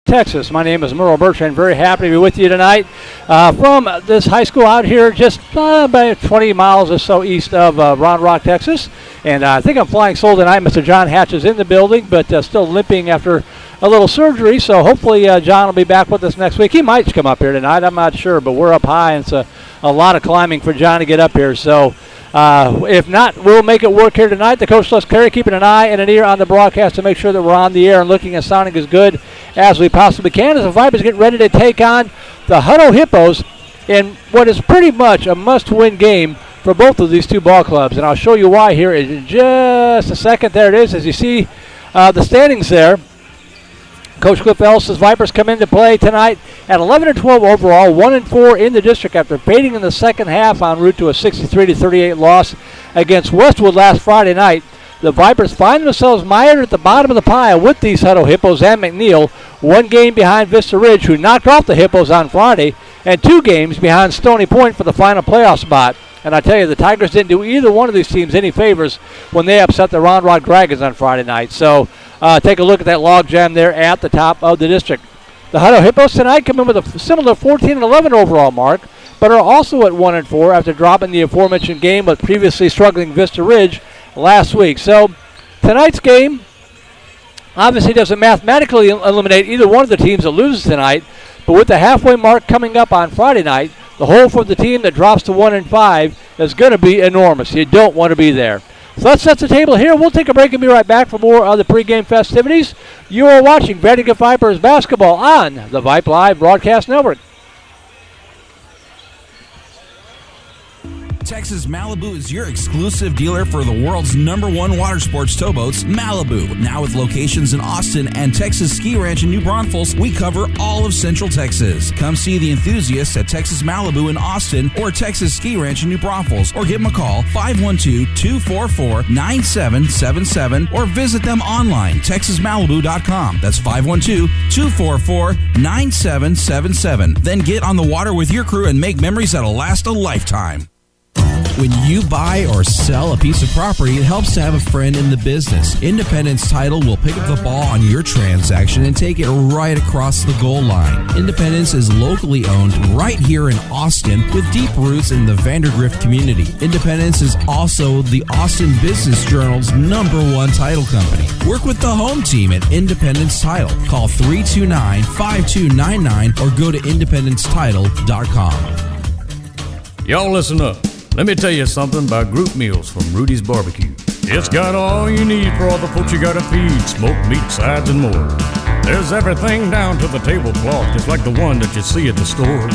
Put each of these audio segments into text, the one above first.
Texas. My name is Merle Bertrand. Very happy to be with you tonight from this high school out here just about 20 miles or so east of Round Rock, Texas. And I think I'm flying solo tonight. Mr. John Hatch is in the building, but still limping after a little surgery. So hopefully John will be back with us next week. He might come up here tonight. I'm not sure, but we're up high, and it's a lot of climbing for John to get up here. So if not, we'll make it work here tonight. The coach, Les Clary, keeping an eye and an ear on the broadcast to make sure that we're on the air and looking and sounding as good as we possibly can, as the Vipers get ready to take on the Hutto Hippos in what is pretty much a must-win game for both of these two ball clubs. And I'll show you why here in just a second. There it is, as you see the standings there. Coach Cliff Ellis's Vipers come into play tonight at 11-12 overall, 1-4 in the district after fading in the second half en route to a 63-38 loss against Westwood last Friday night. The Vipers find themselves mired at the bottom of the pile with these Hutto Hippos and McNeil, one game behind Vista Ridge, who knocked off the Hippos on Friday, and 2 games behind Stony Point for the final playoff spot. And I tell you, the Tigers didn't do either one of these teams any favors when they upset the Round Rock Dragons on Friday night. So take a look at that logjam there at the top of the district. The Hutto Hippos tonight come in with a similar 14-11 overall mark, but are also at 1-4 after dropping the aforementioned game with previously struggling Vista Ridge last week. So tonight's game obviously doesn't mathematically eliminate either one of the teams that loses tonight, but with the halfway mark coming up on Friday night, the hole for the team that drops to 1-5 is going to be enormous. You don't want to be there. So let's set the table here. We'll take a break and be right back for more of the pregame festivities. You are watching VandeGrift Vipers basketball on the Vype Live Broadcast Network. Texas Malibu is your exclusive dealer for the world's #1 water sports towboats, Malibu. Now with locations in Austin and Texas Ski Ranch in New Braunfels, we cover all of Central Texas. Come see the enthusiasts at Texas Malibu in Austin or Texas Ski Ranch in New Braunfels, or give them a call, 512-244-9777, or visit them online, texasmalibu.com. That's 512-244-9777. Then get on the water with your crew and make memories that'll last a lifetime. When you buy or sell a piece of property, it helps to have a friend in the business. Independence Title will pick up the ball on your transaction and take it right across the goal line. Independence is locally owned right here in Austin with deep roots in the Vandergrift community. Independence is also the Austin Business Journal's #1 title company. Work with the home team at Independence Title. Call 329-5299 or go to independencetitle.com. Y'all listen up. Let me tell you something about group meals from Rudy's Barbecue. It's got all you need for all the folks you gotta feed, smoked meat, sides, and more. There's everything down to the tablecloth, just like the one that you see at the store.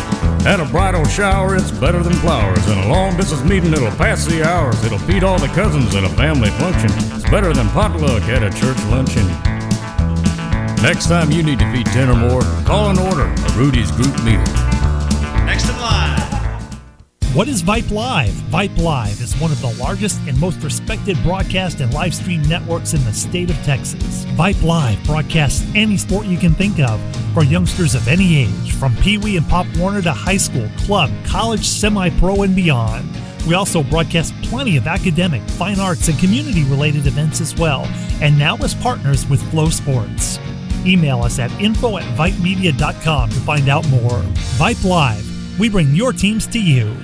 At a bridal shower, it's better than flowers. And a long distance meeting, it'll pass the hours. It'll feed all the cousins at a family function. It's better than potluck at a church luncheon. Next time you need to feed 10 or more, call and order a Rudy's group meal. Next in line. What is Vype Live? Vype Live is one of the largest and most respected broadcast and live stream networks in the state of Texas. Vype Live broadcasts any sport you can think of for youngsters of any age, from Pee Wee and Pop Warner to high school, club, college, semi-pro, and beyond. We also broadcast plenty of academic, fine arts, and community-related events as well, and now as partners with Flow Sports. Email us at info@vypemedia.com to find out more. Vype Live. We bring your teams to you.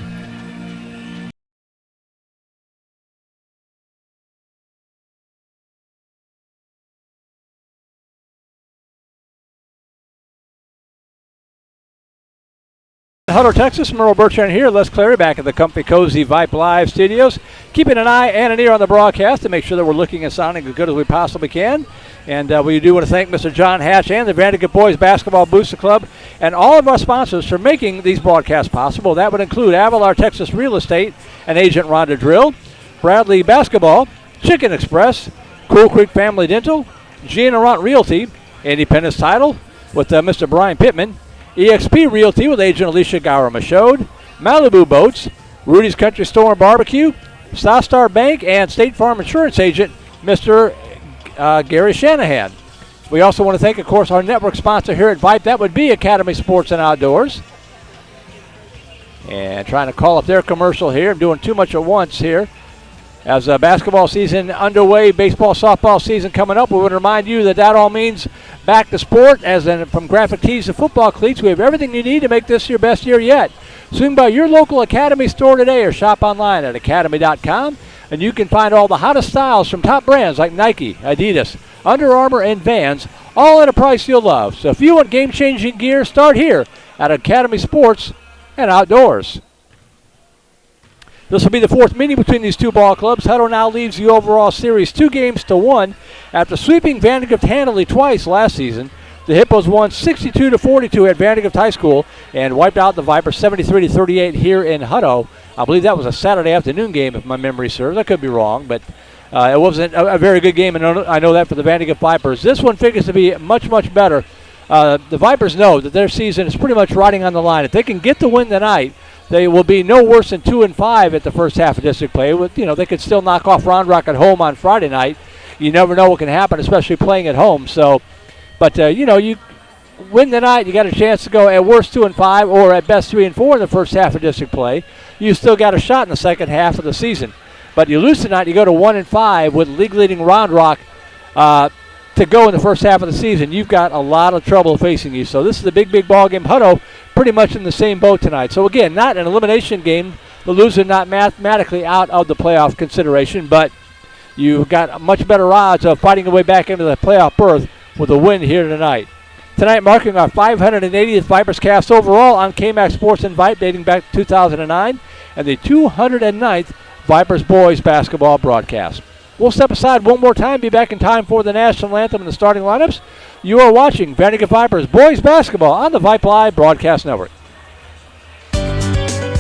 Hutto, Texas. Merle Bertrand here. Les Clary back at the comfy, cozy Vype Live studios. Keeping an eye and an ear on the broadcast to make sure that we're looking and sounding as good as we possibly can. And we do want to thank Mr. John Hatch and the VandeGrift Boys Basketball Booster Club and all of our sponsors for making these broadcasts possible. That would include Avalar Texas Real Estate and Agent Rhonda Drill, Bradley Basketball, Chicken Express, Cool Creek Family Dental, Gianna Runt Realty, Independence Title with Mr. Brian Pittman, EXP Realty with Agent Alicia Gower-Michaud, Malibu Boats, Rudy's Country Store and Barbecue, South Star Bank, and State Farm Insurance Agent, Mr. Gary Shanahan. We also want to thank, of course, our network sponsor here at Vype. That would be Academy Sports and Outdoors. And trying to call up their commercial here. I'm doing too much at once here. As basketball season underway, baseball, softball season coming up, we want to remind you that all means back to sport. As in, from graphic tees to football cleats, we have everything you need to make this your best year yet. Swing by your local Academy store today or shop online at academy.com, and you can find all the hottest styles from top brands like Nike, Adidas, Under Armour, and Vans, all at a price you'll love. So if you want game-changing gear, start here at Academy Sports and Outdoors. This will be the fourth meeting between these two ball clubs. Hutto now leads the overall series 2-1 after sweeping Vandegrift handily twice last season. The Hippos won 62-42 at Vandegrift High School and wiped out the Vipers 73-38 here in Hutto. I believe that was a Saturday afternoon game, if my memory serves. I could be wrong, but it wasn't a very good game, and I know that for the Vandegrift Vipers. This one figures to be much, much better. The Vipers know that their season is pretty much riding on the line. If they can get the win tonight, they will be no worse than 2-5 at the first half of district play. They could still knock off Round Rock at home on Friday night. You never know what can happen, especially playing at home. So, but you win tonight, you got a chance to go at worst 2-5 or at best 3-4 in the first half of district play. You still got a shot in the second half of the season. But you lose tonight, you go to 1-5 with league-leading Round Rock to go in the first half of the season. You've got a lot of trouble facing you. So this is a big ball game. Hutto pretty much in the same boat tonight. So again, not an elimination game. The loser not mathematically out of the playoff consideration, but you've got much better odds of fighting your way back into the playoff berth with a win here tonight. Tonight marking our 580th Vipers cast overall on KMAX Sports and Vype dating back to 2009 and the 209th Vipers boys basketball broadcast. We'll step aside one more time, be back in time for the national anthem and the starting lineups. You are watching Vandegrift Vipers boys basketball on the Vype Live Broadcast Network.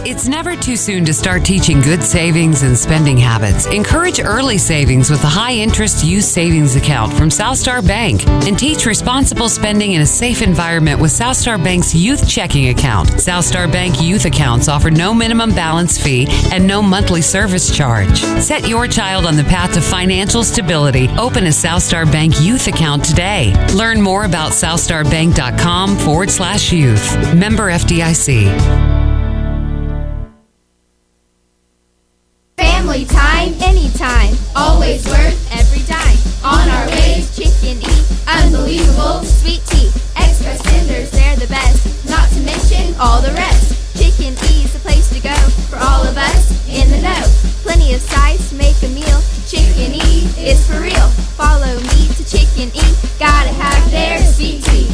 It's never too soon to start teaching good savings and spending habits. Encourage early savings with a high-interest youth savings account from Southstar Bank and teach responsible spending in a safe environment with Southstar Bank's Youth Checking Account. Southstar Bank youth accounts offer no minimum balance fee and no monthly service charge. Set your child on the path to financial stability. Open a Southstar Bank youth account today. Learn more about southstarbank.com/youth. Member FDIC. Family time, anytime, always worth every dime. On our way, Chicken E, unbelievable sweet tea. Express tenders, they're the best, not to mention all the rest. Chicken E's the place to go for all of us in the know. Plenty of sides to make a meal. Chicken E is for real. Follow me to Chicken E, gotta have their sweet tea.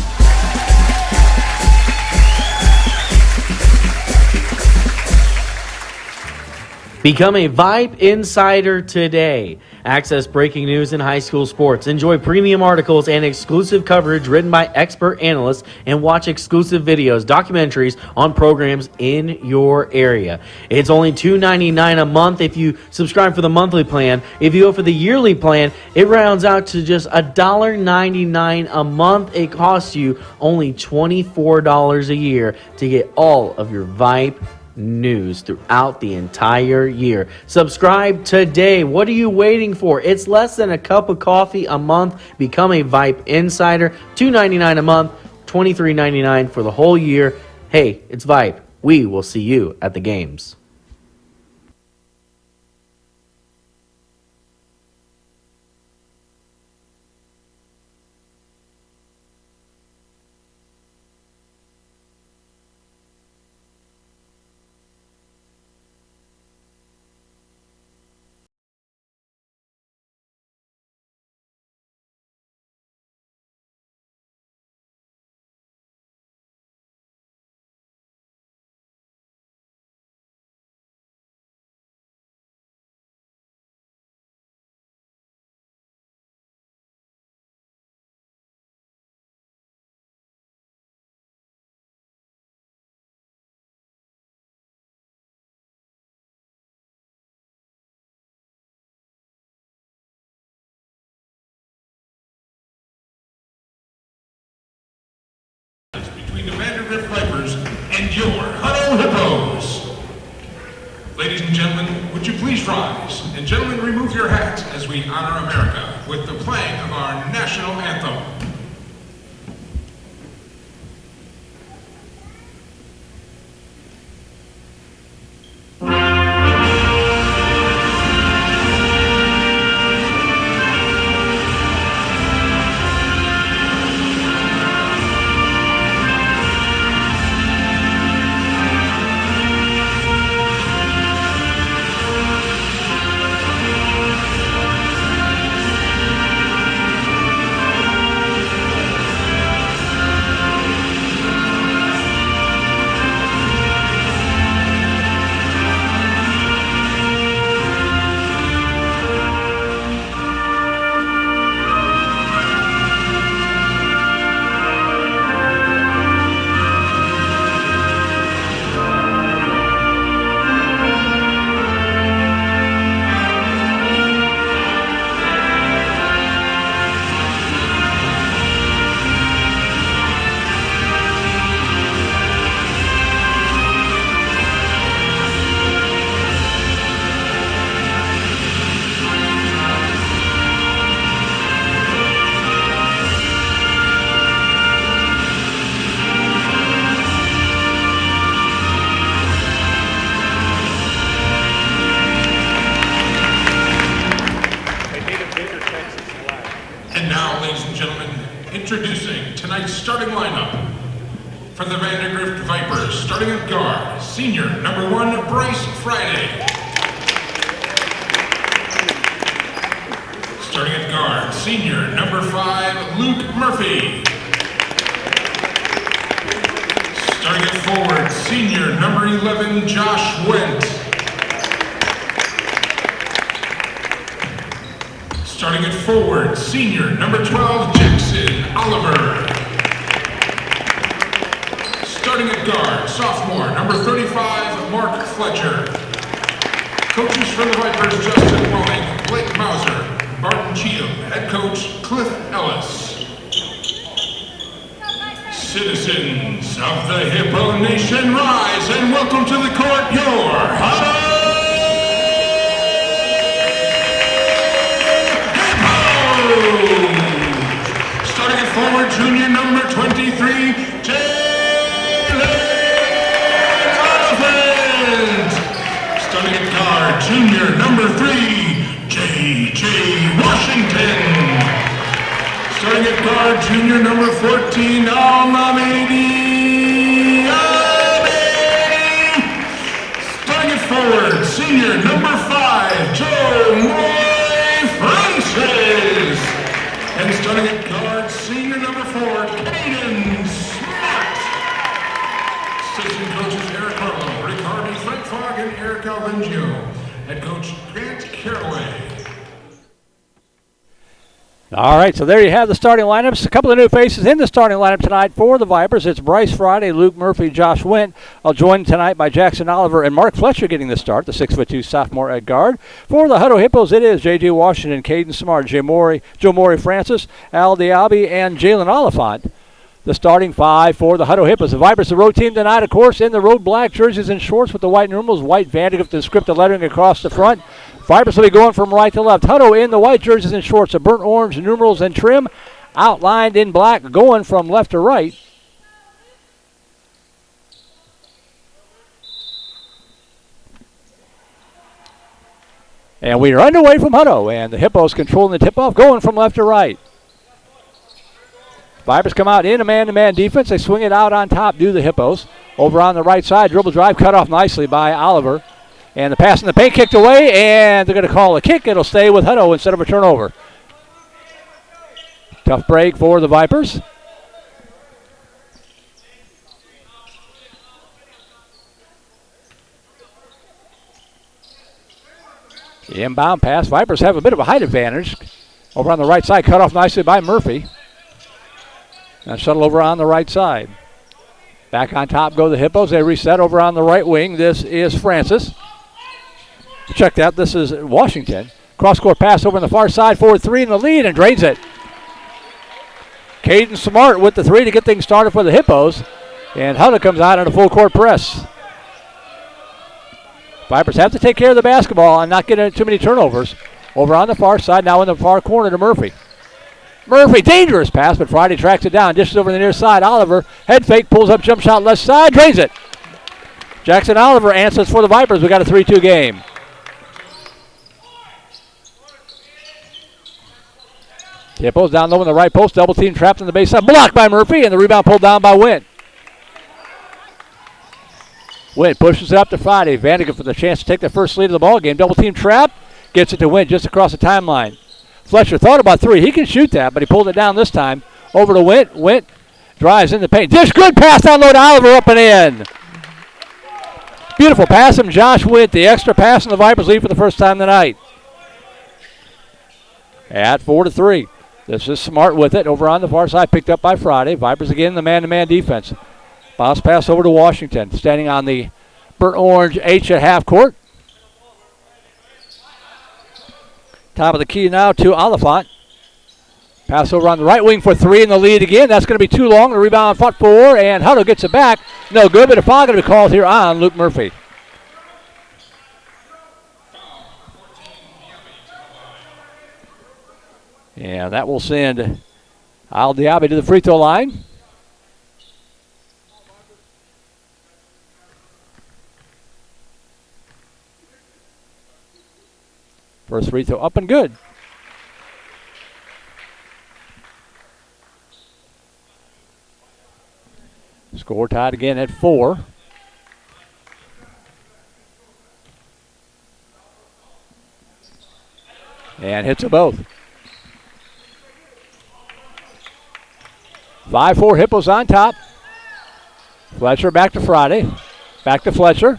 Become a Vype Insider today. Access breaking news in high school sports. Enjoy premium articles and exclusive coverage written by expert analysts, and watch exclusive videos, documentaries on programs in your area. It's only $2.99 a month if you subscribe for the monthly plan. If you go for the yearly plan, it rounds out to just $1.99 a month. It costs you only $24 a year to get all of your Vype news throughout the entire year. Subscribe today. What are you waiting for? It's less than a cup of coffee a month. Become a Vype Insider. $2.99 a month, $23.99 for the whole year. Hey, it's Vype. We will see you at the games. Between the Vandergrift Vipers and your Hutto Hippos. Ladies and gentlemen, would you please rise? And gentlemen, remove your hats as we honor America with the playing of our national anthem. Introducing tonight's starting lineup. For the Vandergrift Vipers, starting at guard, senior number 1, Bryce Friday. Starting at guard, senior number 5, Luke Murphy. Starting at forward, senior number 11, Josh Wendt. Starting at forward, senior number 12, Jackson Oliver. Starting at guard, sophomore number 35, Mark Fletcher. Coaches for the Vipers, Justin Walling, Blake Mauser, Barton Cheatham, head coach Cliff Ellis. Citizens of the Hippo Nation, rise and welcome to the court your Hutto Hippos! Starting at forward, junior number 23, Taylor Oliphant. Starting at guard, junior number 3, J.J. Washington. Starting at guard, junior number 14, Al-Namidi. Starting at forward, senior number 5, Joe Moy Francis. And starting at guard, senior number 4, Caden Smart. Assistant coaches Eric Harlow, Rick Harvey, Frank Fogg, and Eric Alvingio. Head coach Grant Caraway. All right, so there you have the starting lineups. A couple of new faces in the starting lineup tonight for the Vipers. It's Bryce Friday, Luke Murphy, Josh Wendt. Joined tonight by Jackson Oliver and Mark Fletcher getting the start, the 6'2" sophomore at guard. For the Hutto Hippos, it is J.J. Washington, Caden Smart, Joe Maury Francis, Al Diaby, and Jalen Oliphant. The starting 5 for the Hutto Hippos. The Vipers, the road team tonight, of course, in the road black jerseys and shorts with the white numerals, white Vandegrift and scripted lettering across the front. Vipers will be going from right to left. Hutto in the white jerseys and shorts, the burnt orange numerals and trim, outlined in black, going from left to right. And we are underway from Hutto, and the Hippos controlling the tip-off, going from left to right. Vipers come out in a man-to-man defense. They swing it out on top, do the Hippos. Over on the right side, dribble drive, cut off nicely by Oliver. And the pass in the paint kicked away, and they're going to call a kick. It'll stay with Hutto instead of a turnover. Tough break for the Vipers. The inbound pass. Vipers have a bit of a height advantage. Over on the right side, cut off nicely by Murphy. Now shuttle over on the right side. Back on top go the Hippos. They reset over on the right wing. This is Francis. Check that. This is Washington. Cross-court pass over on the far side. 4-3 in the lead and drains it. Caden Smart with the 3 to get things started for the Hippos. And Hutto comes out on a full-court press. Vipers have to take care of the basketball and not get too many turnovers. Over on the far side, now in the far corner to Murphy. Murphy, dangerous pass, but Friday tracks it down. Dishes over the near side. Oliver, head fake, pulls up, jump shot left side, drains it. Jackson Oliver answers for the Vipers. We got a 3-2 game. Hippos down low in the right post. Double team trapped in the baseline. Blocked by Murphy, and the rebound pulled down by Wendt. Wendt pushes it up to Friday. Vandegrift for the chance to take the first lead of the ball game. Double team trap. Gets it to Wendt just across the timeline. Fletcher thought about 3. He can shoot that, but he pulled it down this time. Over to Wendt. Wendt drives in the paint. Dish, good pass down low to Oliver, up and in. Beautiful pass from Josh Wendt. The extra pass, and the Vipers lead for the first time tonight. At 4-3. This is Smart with it. Over on the far side, picked up by Friday. Vipers again in the man-to-man defense. Bounce pass over to Washington. Standing on the burnt orange H at half court. Top of the key now to Oliphant. Pass over on the right wing for 3 in the lead again. That's going to be too long. The rebound fought for, and Hutto gets it back. No good, but a foul going to be called here on Luke Murphy. And that will send Al Diaby to the free throw line. First free throw up and good. Score tied again at 4. And hits them both. 5-4 Hippos on top. Fletcher back to Friday. Back to Fletcher.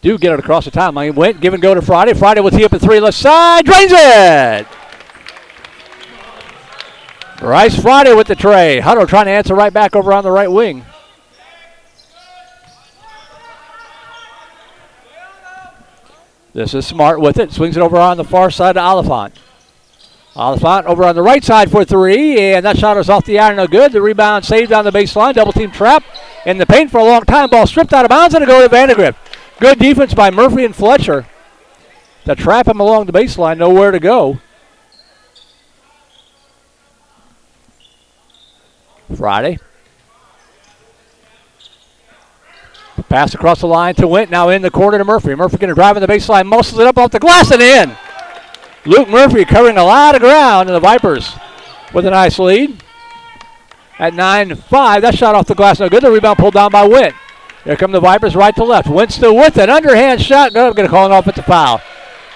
Do get it across the timeline. Went, give and go to Friday. Friday will tee up at 3 left side. Drains it! Bryce Friday with the tray. Hutto trying to answer right back over on the right wing. This is Smart with it. Swings it over on the far side to Oliphant. Oliphant over on the right side for 3, and that shot is off the iron, no good. The rebound saved on the baseline. Double team trap in the paint for a long time. Ball stripped out of bounds, and a go to Vandegrift. Good defense by Murphy and Fletcher to trap him along the baseline. Nowhere to go. Friday. Pass across the line to Wint. Now in the corner to Murphy. Murphy going to drive in the baseline. Muscles it up off the glass and in. Luke Murphy covering a lot of ground, and the Vipers with a nice lead. At 9-5, that shot off the glass, no good. The rebound pulled down by Wint. Here come the Vipers right to left. Wint still with it. Underhand shot. No, I'm going to call an offensive foul.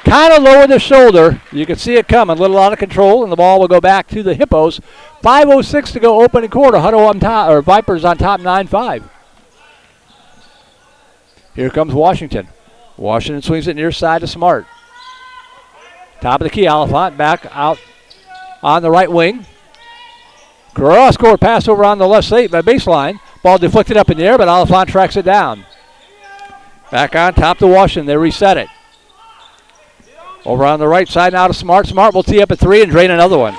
Kind of lower the shoulder. You can see it coming. A little out of control, and the ball will go back to the Hippos. 5:06 to go opening quarter. Hutto on top, or Vipers on top 9-5. Here comes Washington. Washington swings it near side to Smart. Top of the key, Oliphant back out on the right wing. Cross court pass over on the left side by baseline. Ball deflected up in the air, but Oliphant tracks it down. Back on top to Washington. They reset it. Over on the right side now to Smart. Smart will tee up at 3 and drain another one.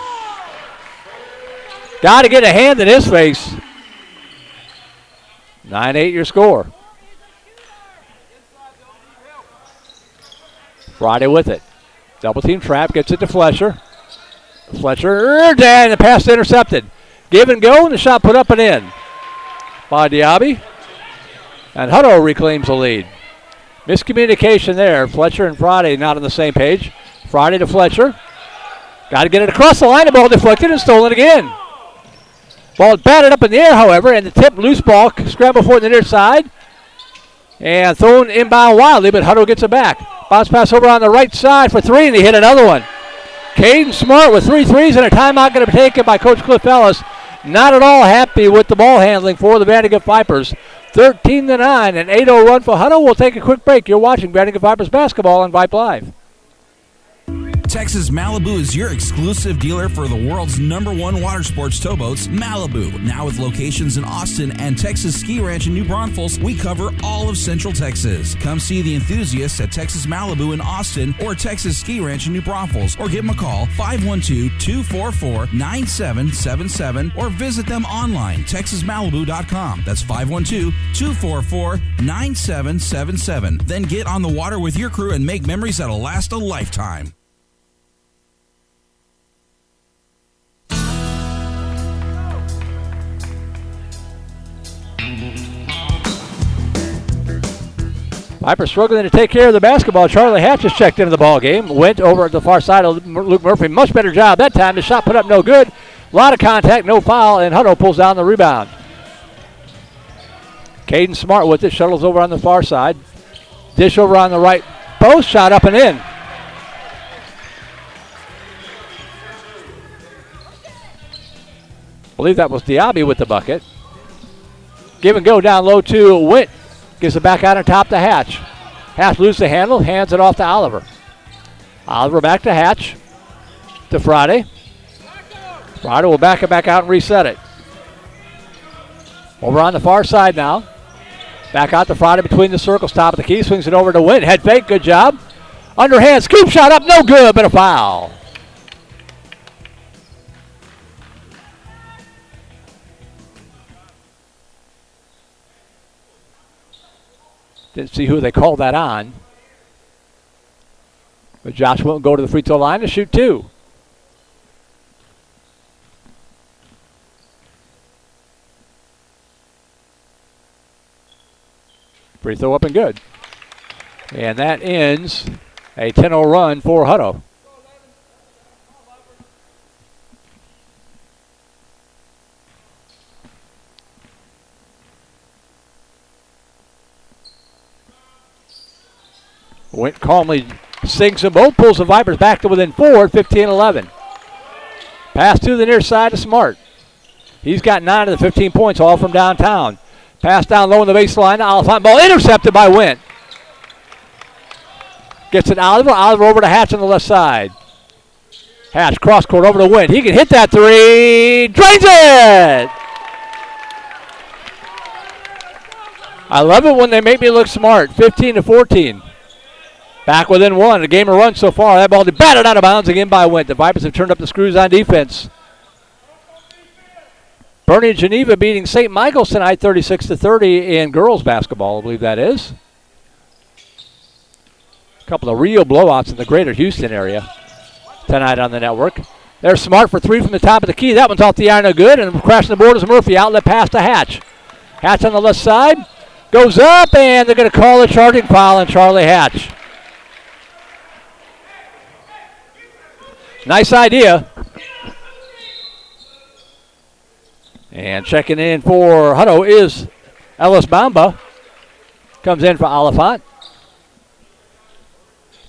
Got to get a hand in his face. 9-8 your score. Friday with it. Double team trap, gets it to Fletcher. Fletcher, and the pass intercepted. Give and go, and the shot put up and in by Diaby. And Hutto reclaims the lead. Miscommunication there. Fletcher and Friday not on the same page. Friday to Fletcher. Got to get it across the line. The ball deflected and stolen again. Ball batted up in the air, however, and the tip loose ball scrambled for the near side. And thrown inbound wildly, but Hutto gets it back. Bounce pass over on the right side for 3, and he hit another one. Caden Smart with 3 threes, and a timeout going to be taken by Coach Cliff Ellis. Not at all happy with the ball handling for the Vandegrift Vipers. 13-9, an 8-0 run for Hutto. We'll take a quick break. You're watching Vandegrift Vipers basketball on Vype Live. Texas Malibu is your exclusive dealer for the world's #1 water sports towboats, Malibu. Now with locations in Austin and Texas Ski Ranch in New Braunfels, we cover all of Central Texas. Come see the enthusiasts at Texas Malibu in Austin or Texas Ski Ranch in New Braunfels, or give them a call, 512-244-9777, or visit them online, texasmalibu.com. That's 512-244-9777. Then get on the water with your crew and make memories that'll last a lifetime. Vipers struggling to take care of the basketball. Charlie Hatch has checked into the ball game. Went over at the far side of Luke Murphy. Much better job that time. The shot put up no good. A lot of contact, no foul, and Hutto pulls down the rebound. Caden Smart with it. Shuttles over on the far side. Dish over on the right post. Shot up and in. I believe that was Diaby with the bucket. Give and go down low to Witt. Gives it back out on top to Hatch. Hatch loses the handle, hands it off to Oliver. Oliver back to Hatch. To Friday. Friday will back it back out and reset it. Over on the far side now. Back out to Friday between the circles, top of the key. Swings it over to Witt. Head fake, good job. Underhand scoop shot up, no good, but a foul. Didn't see who they called that on. But Josh won't go to the free throw line to shoot 2. Free throw up and good. And that ends a 10-0 run for Hutto. Went calmly, sinks them both, pulls the Vipers back to within 4, 15-11. Pass to the near side to Smart. He's got 9 of the 15 points, all from downtown. Pass down low on the baseline to Oliphant. Ball intercepted by Wint. Gets it Oliver. Oliver over to Hatch on the left side. Hatch cross court over to Wint. He can hit that three. Drains it! I love it when they make me look smart. 15-14. Back within 1. A game of runs so far. That ball batted out of bounds again by Wint. The Vipers have turned up the screws on defense. Bernie Geneva beating St. Michael's tonight 36-30 in girls basketball, I believe that is. A couple of real blowouts in the greater Houston area tonight on the network. They're Smart for 3 from the top of the key. That one's off the iron, no good. And crashing the board is Murphy. Outlet pass to Hatch. Hatch on the left side. Goes up, and they're going to call a charging foul on Charlie Hatch. Nice idea. And checking in for Hutto is Ellis Bamba. Comes in for Oliphant.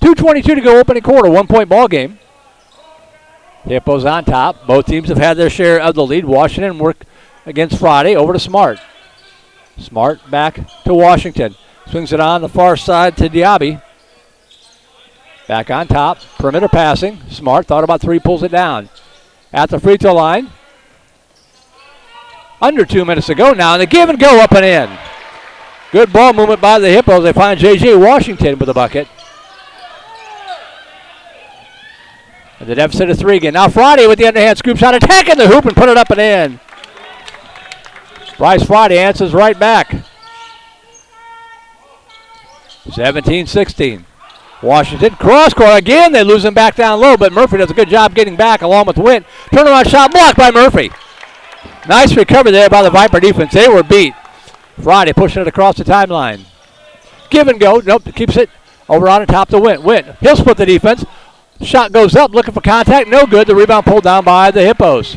2:22 to go opening quarter. 1-point ball game. Hippos on top. Both teams have had their share of the lead. Washington work against Friday. Over to Smart. Smart back to Washington. Swings it on the far side to Diaby. Back on top. Perimeter passing. Smart thought about 3, pulls it down. At the free throw line. Under 2 minutes to go now, and the give and go up and in. Good ball movement by the Hippos. They find J.J. Washington with a bucket. And the deficit of 3 again. Now Friday with the underhand scoop shot, attacking the hoop and put it up and in. Bryce Friday answers right back. 17-16. Washington cross court again. They lose him back down low, but Murphy does a good job getting back along with Wint. Turnaround shot blocked by Murphy. Nice recovery there by the Viper defense. They were beat. Friday pushing it across the timeline. Give and go. Nope, keeps it over on the top to Wint. Wint, he'll split the defense. Shot goes up, looking for contact. No good. The rebound pulled down by the Hippos.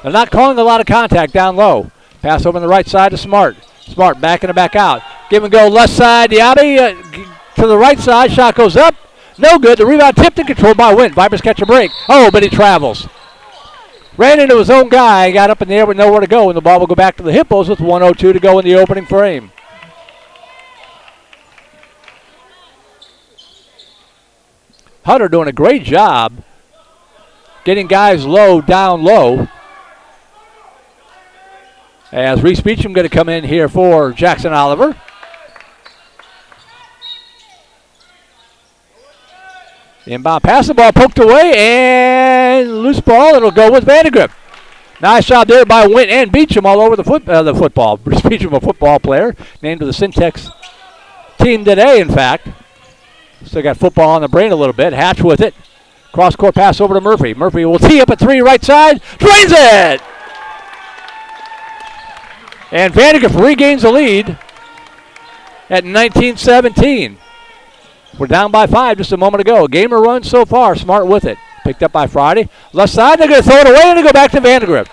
They're not calling a lot of contact down low. Pass over on the right side to Smart. Smart backing it back out. Give and go left side. Diaby to the right side. Shot goes up. No good. The rebound tipped and controlled by Wint. Vipers catch a break. Oh, but he travels. Ran into his own guy, got up in the air with nowhere to go, and the ball will go back to the Hippos with 1:02 to go in the opening frame. Hunter doing a great job getting guys low, down low. As Reese Beecham going to come in here for Jackson Oliver. Inbound pass, the ball poked away, and loose ball. It'll go with Vandegrift. Nice job there by Wint and Beecham all over the football. Bruce Beecham, a football player, named to the Syntex team today, in fact. Still got football on the brain a little bit. Hatch with it. Cross-court pass over to Murphy. Murphy will tee up at 3 right side. Drains it! And Vandegrift regains the lead at 19-17. We're down by 5 just a moment ago. Game of runs so far. Smart with it. Picked up by Friday. Left side, they're going to throw it away and they go back to Vandegrift.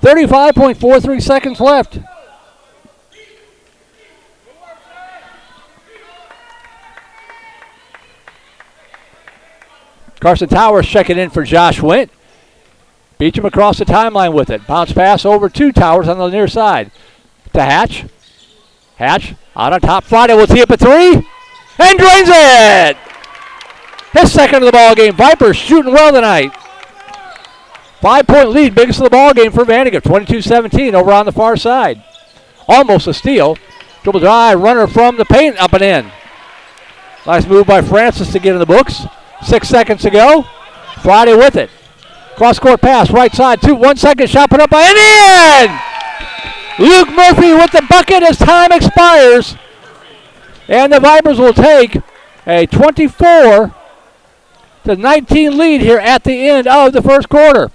35.43 seconds left. Carson Towers checking in for Josh Wint. Beecham across the timeline with it. Bounce pass over to Towers on the near side. To Hatch. Hatch out on top. Friday will tee up a 3. And drains it! His second of the ball game. Vipers shooting well tonight. 5-point lead. Biggest of the ball game for Vandegrift. 22-17 over on the far side. Almost a steal. Dribble drive. Runner from the paint. Up and in. Nice move by Francis to get in the books. 6 seconds to go. Friday with it. Cross-court pass, right side, 1 second, shot put up by and in! Luke Murphy with the bucket as time expires. And the Vipers will take a 24-19 lead here at the end of the first quarter.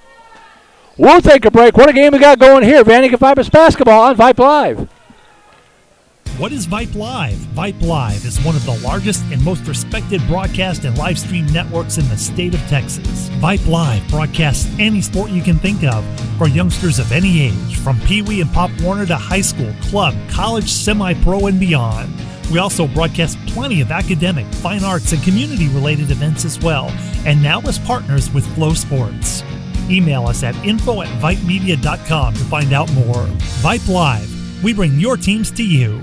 We'll take a break. What a game we got going here. Vandegrift Vipers basketball on Vype Live. What is Vype Live? Vype Live is one of the largest and most respected broadcast and live stream networks in the state of Texas. Vype Live broadcasts any sport you can think of for youngsters of any age, from Pee Wee and Pop Warner to high school, club, college, semi-pro, and beyond. We also broadcast plenty of academic, fine arts, and community-related events as well, and now as partners with Flow Sports. Email us at info@vipemedia.com to find out more. Vype Live. We bring your teams to you.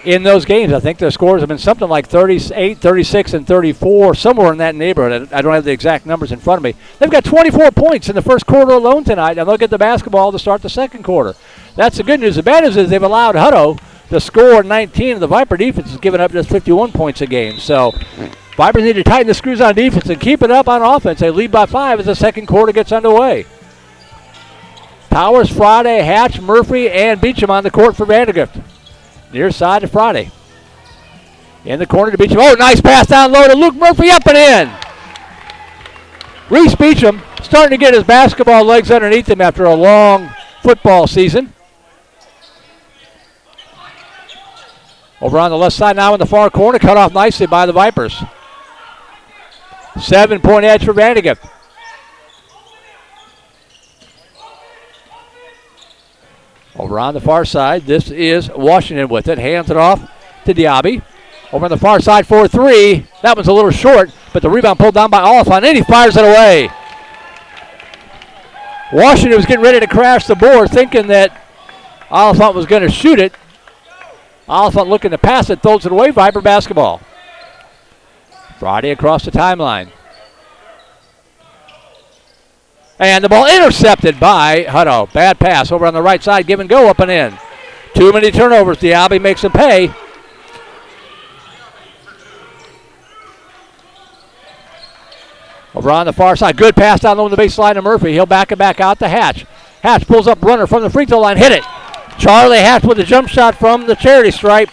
In those games, I think their scores have been something like 38, 36, and 34, somewhere in that neighborhood. I don't have the exact numbers in front of me. They've got 24 points in the first quarter alone tonight, and they'll get the basketball to start the second quarter. That's the good news. The bad news is they've allowed Hutto to score 19, and the Viper defense has given up just 51 points a game. So Vipers need to tighten the screws on defense and keep it up on offense. They lead by 5 as the second quarter gets underway. Powers, Friday, Hatch, Murphy, and Beecham on the court for Vandegrift. Near side to Friday. In the corner to Beecham. Oh, nice pass down low to Luke Murphy, up and in. Reese Beecham starting to get his basketball legs underneath him after a long football season. Over on the left side now in the far corner, cut off nicely by the Vipers. 7-point edge for Vandegrift. Over on the far side, this is Washington with it. Hands it off to Diaby. Over on the far side for 3. That one's a little short, but the rebound pulled down by Oliphant, and he fires it away. Washington was getting ready to crash the board, thinking that Oliphant was going to shoot it. Oliphant looking to pass it, throws it away. Viper basketball. Friday across the timeline. And the ball intercepted by Hutto. Bad pass over on the right side. Give and go up and in. Too many turnovers. Diaby makes them pay. Over on the far side. Good pass down low on the baseline to Murphy. He'll back it back out to Hatch. Hatch pulls up runner from the free throw line. Hit it. Charlie Hatch with a jump shot from the charity stripe.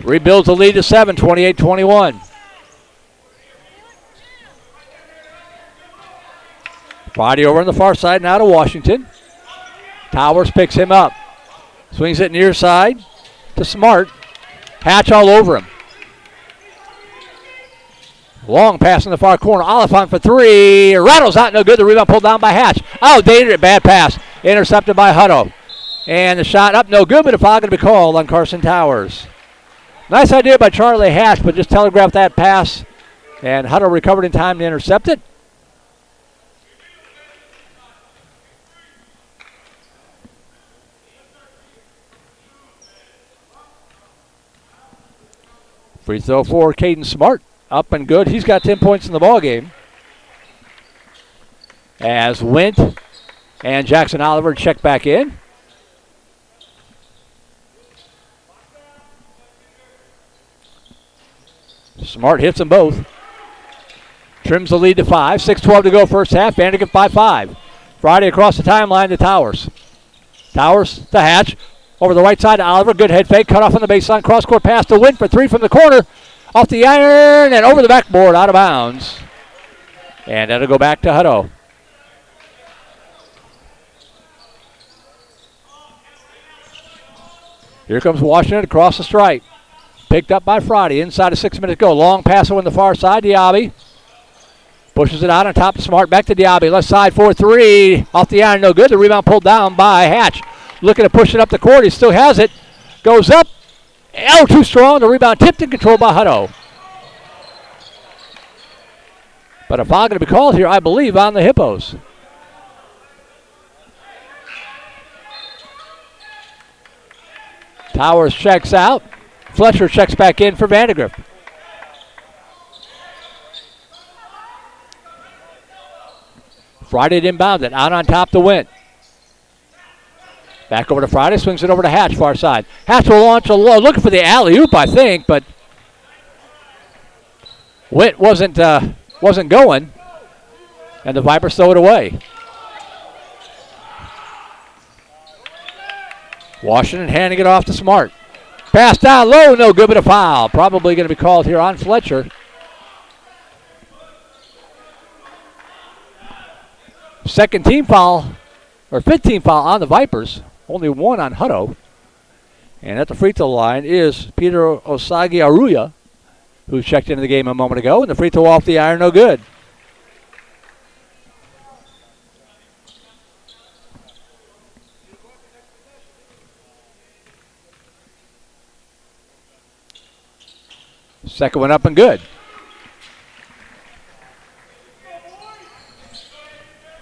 Rebuilds the lead to 7, 28-21. Friday over on the far side, now to Washington. Towers picks him up. Swings it near side to Smart. Hatch all over him. Long pass in the far corner. Oliphant for 3. Rattles out, no good. The rebound pulled down by Hatch. Oh, dangerous. Bad pass. Intercepted by Hutto. And the shot up, no good, but a foul going to be called on Carson Towers. Nice idea by Charlie Hatch, but just telegraphed that pass. And Hutto recovered in time to intercept it. Free throw for Caden Smart. Up and good. He's got 10 points in the ball game. As Wint and Jackson Oliver check back in. Smart hits them both. Trims the lead to 5. 6:12 to go first half. Vandegrift by 5. Friday across the timeline to Towers. Towers to Hatch. Over the right side to Oliver. Good head fake. Cut off on the baseline. Cross-court pass to Wint for 3 from the corner. Off the iron and over the backboard. Out of bounds. And that'll go back to Hutto. Here comes Washington across the stripe. Picked up by Friday. Inside of 6 minutes to go. Long pass on the far side. Diaby pushes it out on top of Smart. Back to Diaby. Left side for 3. Off the iron. No good. The rebound pulled down by Hatch. Looking to push it up the court. He still has it. Goes up. Oh, too strong. The rebound tipped and controlled by Hutto. But a foul going to be called here, I believe, on the Hippos. Towers checks out. Fletcher checks back in for Vandegrift. Friday inbounds it. Out on top to Wint. Back over to Friday. Swings it over to Hatch, far side. Hatch will launch a low. Looking for the alley-oop, I think, but Wint wasn't going. And the Vipers throw it away. Washington handing it off to Smart. Pass down low, no good, but a foul. Probably going to be called here on Fletcher. Second team foul, or fifth team foul on the Vipers. Only one on Hutto. And at the free throw line is Peter Osagi Aruya, who checked into the game a moment ago. And the free throw off the iron, no good. Second one up and good.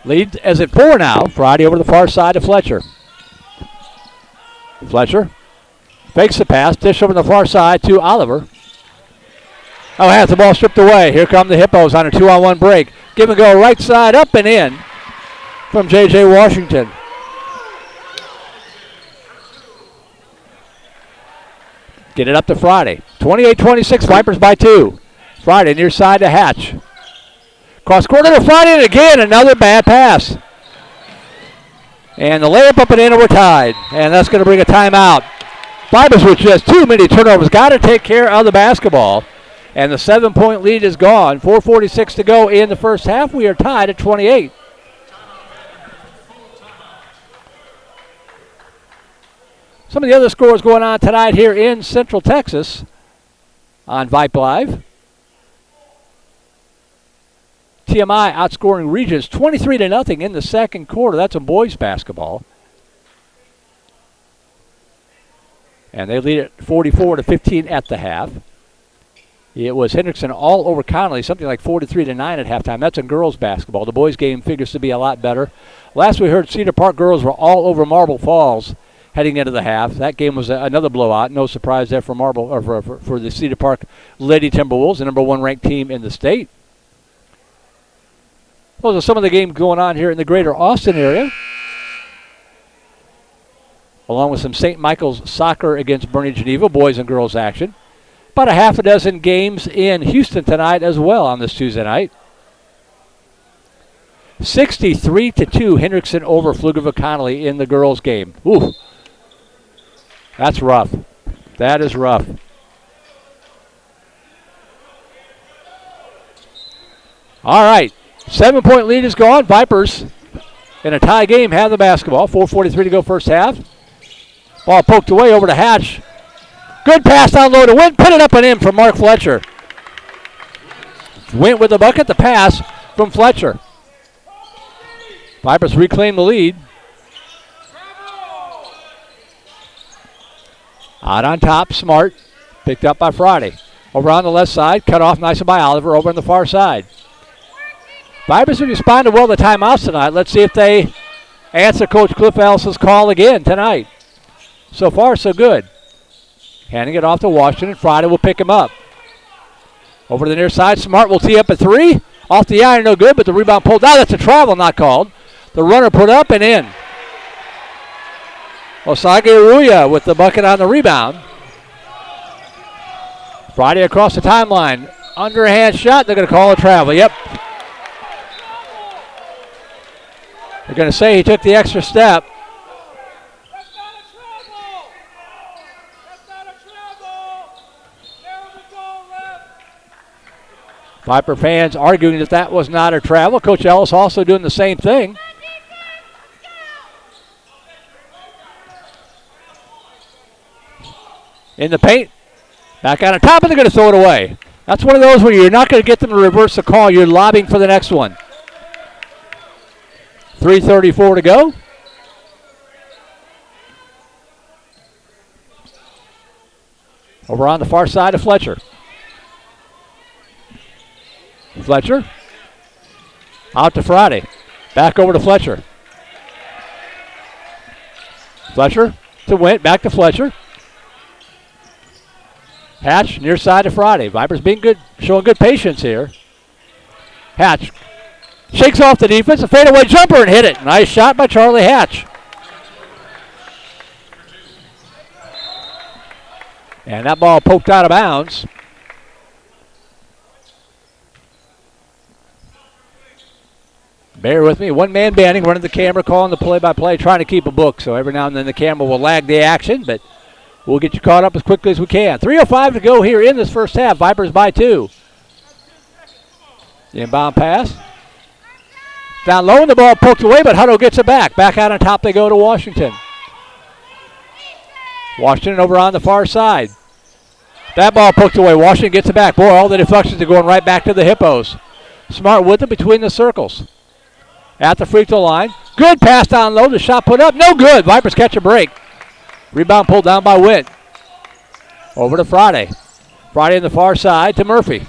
Lead as at 4 now. Friday over the far side to Fletcher. Fletcher fakes the pass. Dish over the far side to Oliver. Oh, has the ball stripped away. Here come the Hippos on a 2-on-1 break. Give and go right side up and in from J.J. Washington. Get it up to Friday. 28-26, Vipers by 2. Friday near side to Hatch. Cross quarter to Friday, and again, another bad pass. And the layup up and in, and we're tied. And that's going to bring a timeout. Vipers with just too many turnovers. Got to take care of the basketball. And the 7-point lead is gone. 4:46 to go in the first half. We are tied at 28. Some of the other scores going on tonight here in Central Texas on Vype Live. TMI outscoring Regents 23-0 in the second quarter. That's in boys basketball. And they lead at 44-15 at the half. It was Hendrickson all over Connolly, something like 43-9 at halftime. That's in girls basketball. The boys game figures to be a lot better. Last we heard, Cedar Park girls were all over Marble Falls heading into the half. That game was another blowout. No surprise there for for the Cedar Park Lady Timberwolves, the number 1 ranked team in the state. Those are some of the games going on here in the greater Austin area, along with some St. Michael's soccer against Bernie Geneva, boys and girls action. About a half a dozen games in Houston tonight as well on this Tuesday night. 63-2, Hendrickson over Pflugerville Connolly in the girls game. Ooh, that's rough. That is rough. All right, 7-point lead is gone. Vipers in a tie game have the basketball. 4:43 to go first half. Ball poked away over to Hatch. Good pass down low to Wint. Put it up and in from Mark Fletcher. Wint with the bucket. The pass from Fletcher. Vipers reclaim the lead. Out on top, Smart. Picked up by Friday. Over on the left side. Cut off nicely by Oliver over on the far side. Vipers have responded well to timeouts tonight. Let's see if they answer Coach Cliff Ellis's call again tonight. So far, so good. Handing it off to Washington. Friday will pick him up. Over to the near side. Smart will tee up a 3. Off the iron, no good, but the rebound pulled out. That's a travel, not called. The runner put up and in. Osage Aruya with the bucket on the rebound. Friday across the timeline. Underhand shot. They're going to call a travel. Yep. They're going to say he took the extra step. Viper fans arguing that that was not a travel. Coach Ellis also doing the same thing. In the paint. Back on top, and they're going to throw it away. That's one of those where you're not going to get them to reverse the call. You're lobbing for the next one. 3:34 to go. Over on the far side of Fletcher. Fletcher. Out to Friday. Back over to Fletcher. Fletcher to Wint. Back to Fletcher. Hatch near side to Friday. Vipers being good, showing good patience here. Hatch shakes off the defense. A fadeaway jumper and hit it. Nice shot by Charlie Hatch. And that ball poked out of bounds. Bear with me. One-man banding, running the camera, calling the play-by-play, trying to keep a book. So every now and then the camera will lag the action, but we'll get you caught up as quickly as we can. 3:05 to go here in this first half. Vipers by 2. The inbound pass. Down low, and the ball poked away, but Hutto gets it back. Back out on top they go to Washington. Washington over on the far side. That ball poked away. Washington gets it back. Boy, all the deflections are going right back to the Hippos. Smart with it between the circles. At the free throw line. Good pass down low. The shot put up. No good. Vipers catch a break. Rebound pulled down by Witt. Over to Friday. Friday on the far side to Murphy.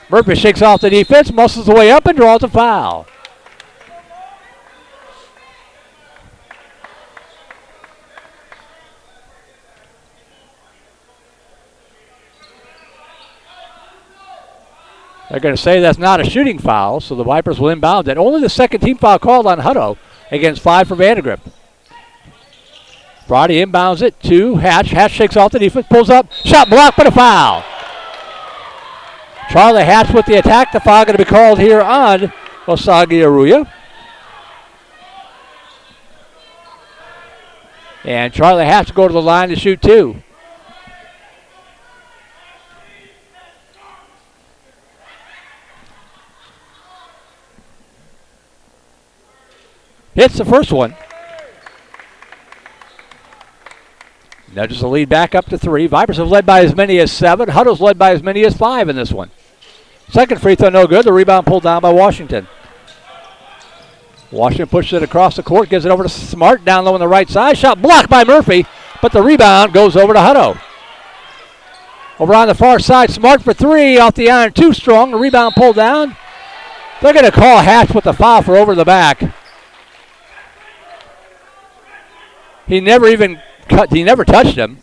Murphy shakes off the defense, muscles the way up, and draws a foul. They're going to say that's not a shooting foul, so the Vipers will inbound it. Only the second team foul called on Hutto against 5 for VANDEGRIFT. Friday inbounds it to Hatch. Hatch shakes off the defense, pulls up, shot blocked, but a foul. Charlie Hatch with the attack. The foul going to be called here on Osagi Aruya. And Charlie Hatch go to the line to shoot 2. Hits the first one. Nudges the lead back up to 3. Vipers have led by as many as 7. Hutto's led by as many as 5 in this one. Second free throw no good. The rebound pulled down by Washington. Washington pushes it across the court, gives it over to Smart, down low on the right side. Shot blocked by Murphy, but the rebound goes over to Hutto. Over on the far side, Smart for 3 off the iron, too strong. The rebound pulled down. They're going to call Hatch with the foul for over the back. He never touched him.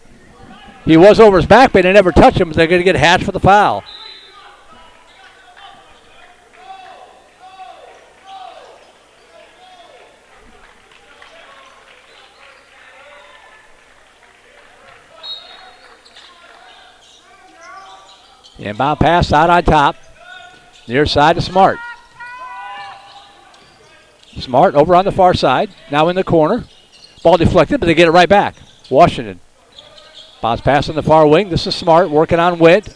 He was over his back, but they never touched him. They're going to get Hatch for the foul. Inbound pass out on top. Near side to Smart. Smart over on the far side. Now in the corner. Ball deflected, but they get it right back. Washington. Bounce pass on the far wing. This is Smart working on Witt.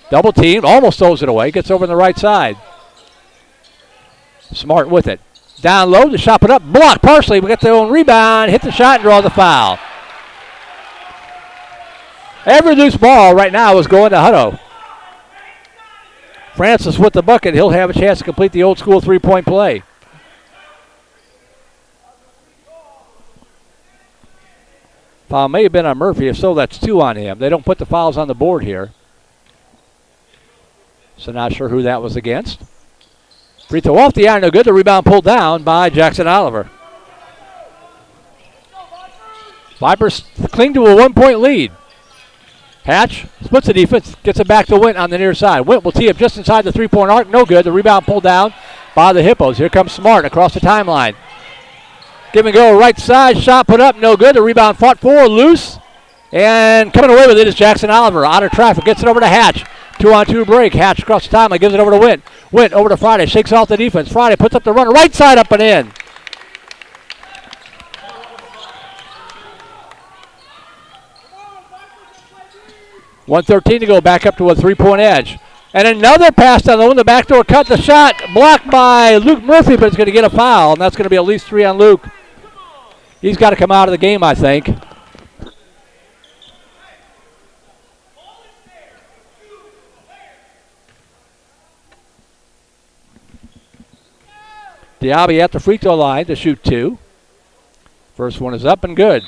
Double teamed. Almost throws it away. Gets over on the right side. Smart with it. Down low. The shot put up. Blocked partially. We get their own rebound. Hit the shot and draw the foul. Every loose ball right now is going to Hutto. Francis with the bucket. He'll have a chance to complete the old school three-point play. Foul may have been on Murphy. If so, that's 2 on him. They don't put the fouls on the board here. So not sure who that was against. Free throw off the iron, no good. The rebound pulled down by Jackson Oliver. Vipers cling to a 1-point lead. Hatch splits the defense, gets it back to Wint on the near side. Wint will tee up just inside the three-point arc. No good. The rebound pulled down by the Hippos. Here comes Smart across the timeline. Give and go right side. Shot put up. No good. The rebound fought for. Loose. And coming away with it is Jackson Oliver. Out of traffic. Gets it over to Hatch. 2-on-2 break. Hatch across the timeline. Gives it over to Wint. Wint over to Friday. Shakes off the defense. Friday puts up the runner. Right side up and in. .113 to go, back up to a 3-point edge. And another pass down low in the backdoor cut. The shot blocked by Luke Murphy, but it's going to get a foul, and that's going to be at least 3 on Luke. He's got to come out of the game, I think. Diaby at the free throw line to shoot 2. First one is up and good.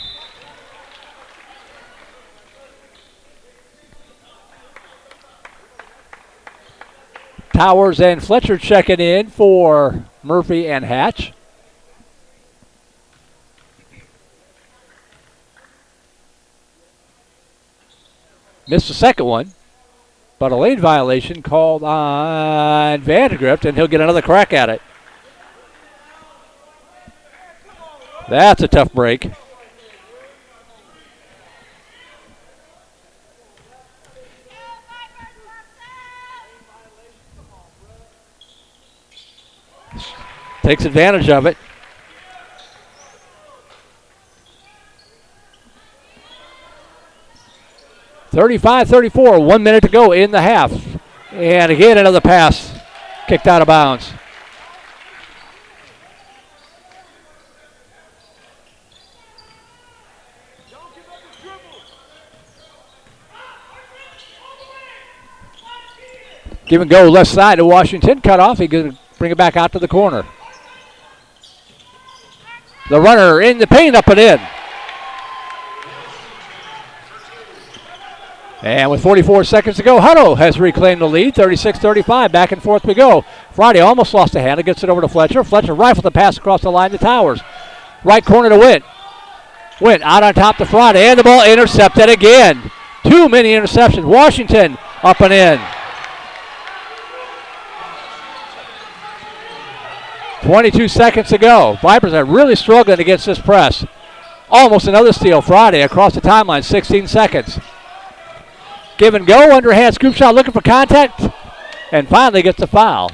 Towers and Fletcher checking in for Murphy and Hatch. Missed the second one, but a lane violation called on VANDEGRIFT, and he'll get another crack at it. That's a tough break. takes advantage of it. (35-34), 1 minute to go in the half. And again, another pass kicked out of bounds. Give and go left side to Washington. Cut off. He's going to bring it back out to the corner. The runner in the paint, up and in. And with 44 seconds to go, Hutto has reclaimed the lead, 36-35. Back and forth we go. Friday almost lost a handle, gets it over to Fletcher. Fletcher rifles the pass across the line to Towers. Right corner to Wint. Wint out on top to Friday, and the ball intercepted again. Too many interceptions. Washington up and in. 22 seconds to go. Vipers are really struggling against this press. Almost another steal. Friday across the timeline, 16 seconds. Give and go, underhand scoop shot, looking for contact, and finally gets the foul.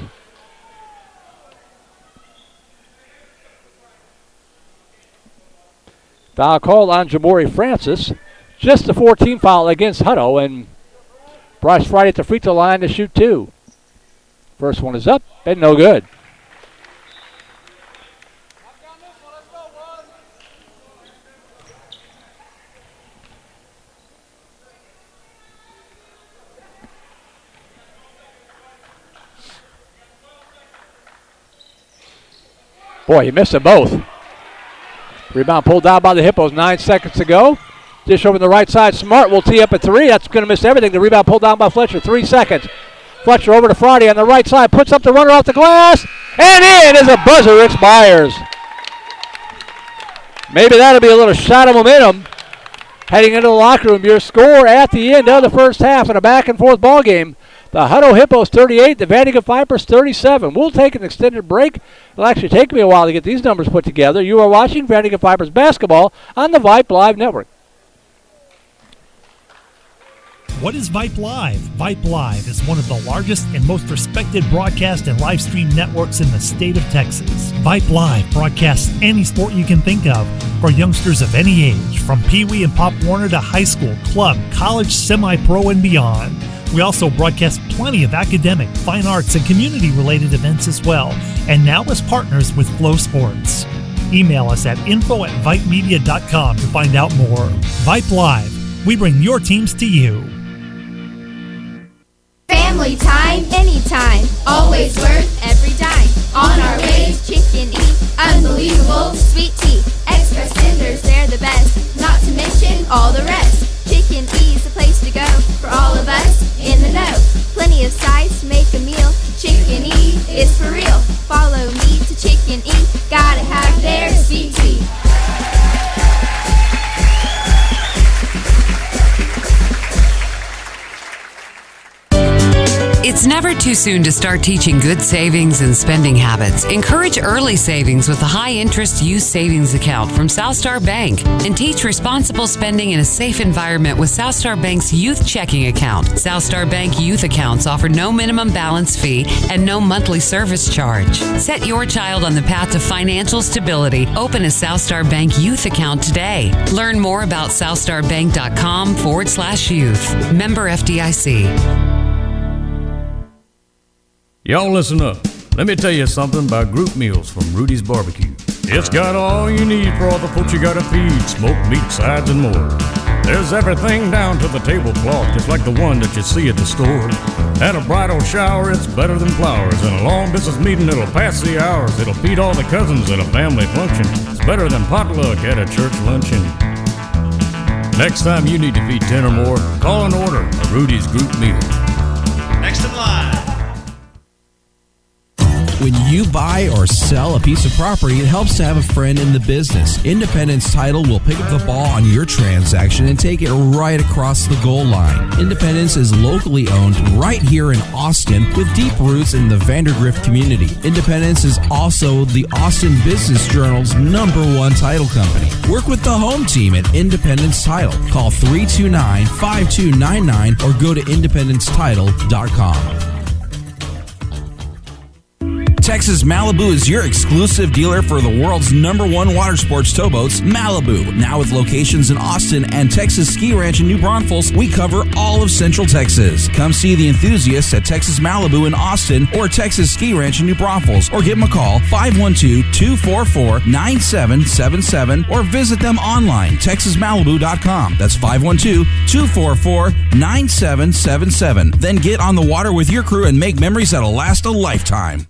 Foul called on Jamori Francis. Just the 14th foul against Hutto, and Bryce Friday at the free throw line to shoot 2. First one is up and no good. Boy, he missed them both. Rebound pulled down by the Hippos, 9 seconds to go. Dish over the right side. Smart will tee up at 3. That's going to miss everything. The rebound pulled down by Fletcher, 3 seconds. Fletcher over to Friday on the right side. Puts up the runner off the glass. And in is a buzzer. It's Myers. Maybe that'll be a little shot of momentum heading into the locker room. Your score at the end of the first half in a back-and-forth ball game. The Hutto Hippos 38, the VandeGrift Vipers 37. We'll take an extended break. It'll actually take me a while to get these numbers put together. You are watching VandeGrift Vipers basketball on the Vype Live Network. What is Vype Live? Vype Live is one of the largest and most respected broadcast and live stream networks in the state of Texas. Vype Live broadcasts any sport you can think of for youngsters of any age, from Pee Wee and Pop Warner to high school, club, college, semi-pro, and beyond. We also broadcast plenty of academic, fine arts, and community-related events as well, and now as partners with Flow Sports. Email us at info@vipemedia.com to find out more. Vype Live, we bring your teams to you. Family time, anytime, always worth every dime. On our way, chicken eat, unbelievable sweet tea. Express tenders, they're the best, not to mention all the rest. Chicken E's the place to go for all of us in the know. Plenty of sides to make a meal. Chicken E is for real. Follow me to Chicken E. Gotta have their sweet tea. It's never too soon to start teaching good savings and spending habits. Encourage early savings with a high-interest youth savings account from Southstar Bank and teach responsible spending in a safe environment with Southstar Bank's youth checking account. Southstar Bank youth accounts offer no minimum balance fee and no monthly service charge. Set your child on the path to financial stability. Open a Southstar Bank youth account today. Learn more about southstarbank.com/youth. Member FDIC. Y'all listen up. Let me tell you something about group meals from Rudy's Barbecue. It's got all you need for all the folks you gotta feed, smoked meat, sides, and more. There's everything down to the tablecloth, just like the one that you see at the store. At a bridal shower, it's better than flowers. In a long business meeting, it'll pass the hours. It'll feed all the cousins at a family function. It's better than potluck at a church luncheon. Next time you need to feed 10 or more, call and order a Rudy's group meal. Next in line. When you buy or sell a piece of property, it helps to have a friend in the business. Independence Title will pick up the ball on your transaction and take it right across the goal line. Independence is locally owned right here in Austin with deep roots in the VANDEGRIFT community. Independence is also the Austin Business Journal's #1 title company. Work with the home team at Independence Title. Call 329-5299 or go to independencetitle.com. Texas Malibu is your exclusive dealer for the world's #1 water sports towboats, Malibu. Now with locations in Austin and Texas Ski Ranch in New Braunfels, we cover all of Central Texas. Come see the enthusiasts at Texas Malibu in Austin or Texas Ski Ranch in New Braunfels, or give them a call 512-244-9777 or visit them online, texasmalibu.com. That's 512-244-9777. Then get on the water with your crew and make memories that'll last a lifetime.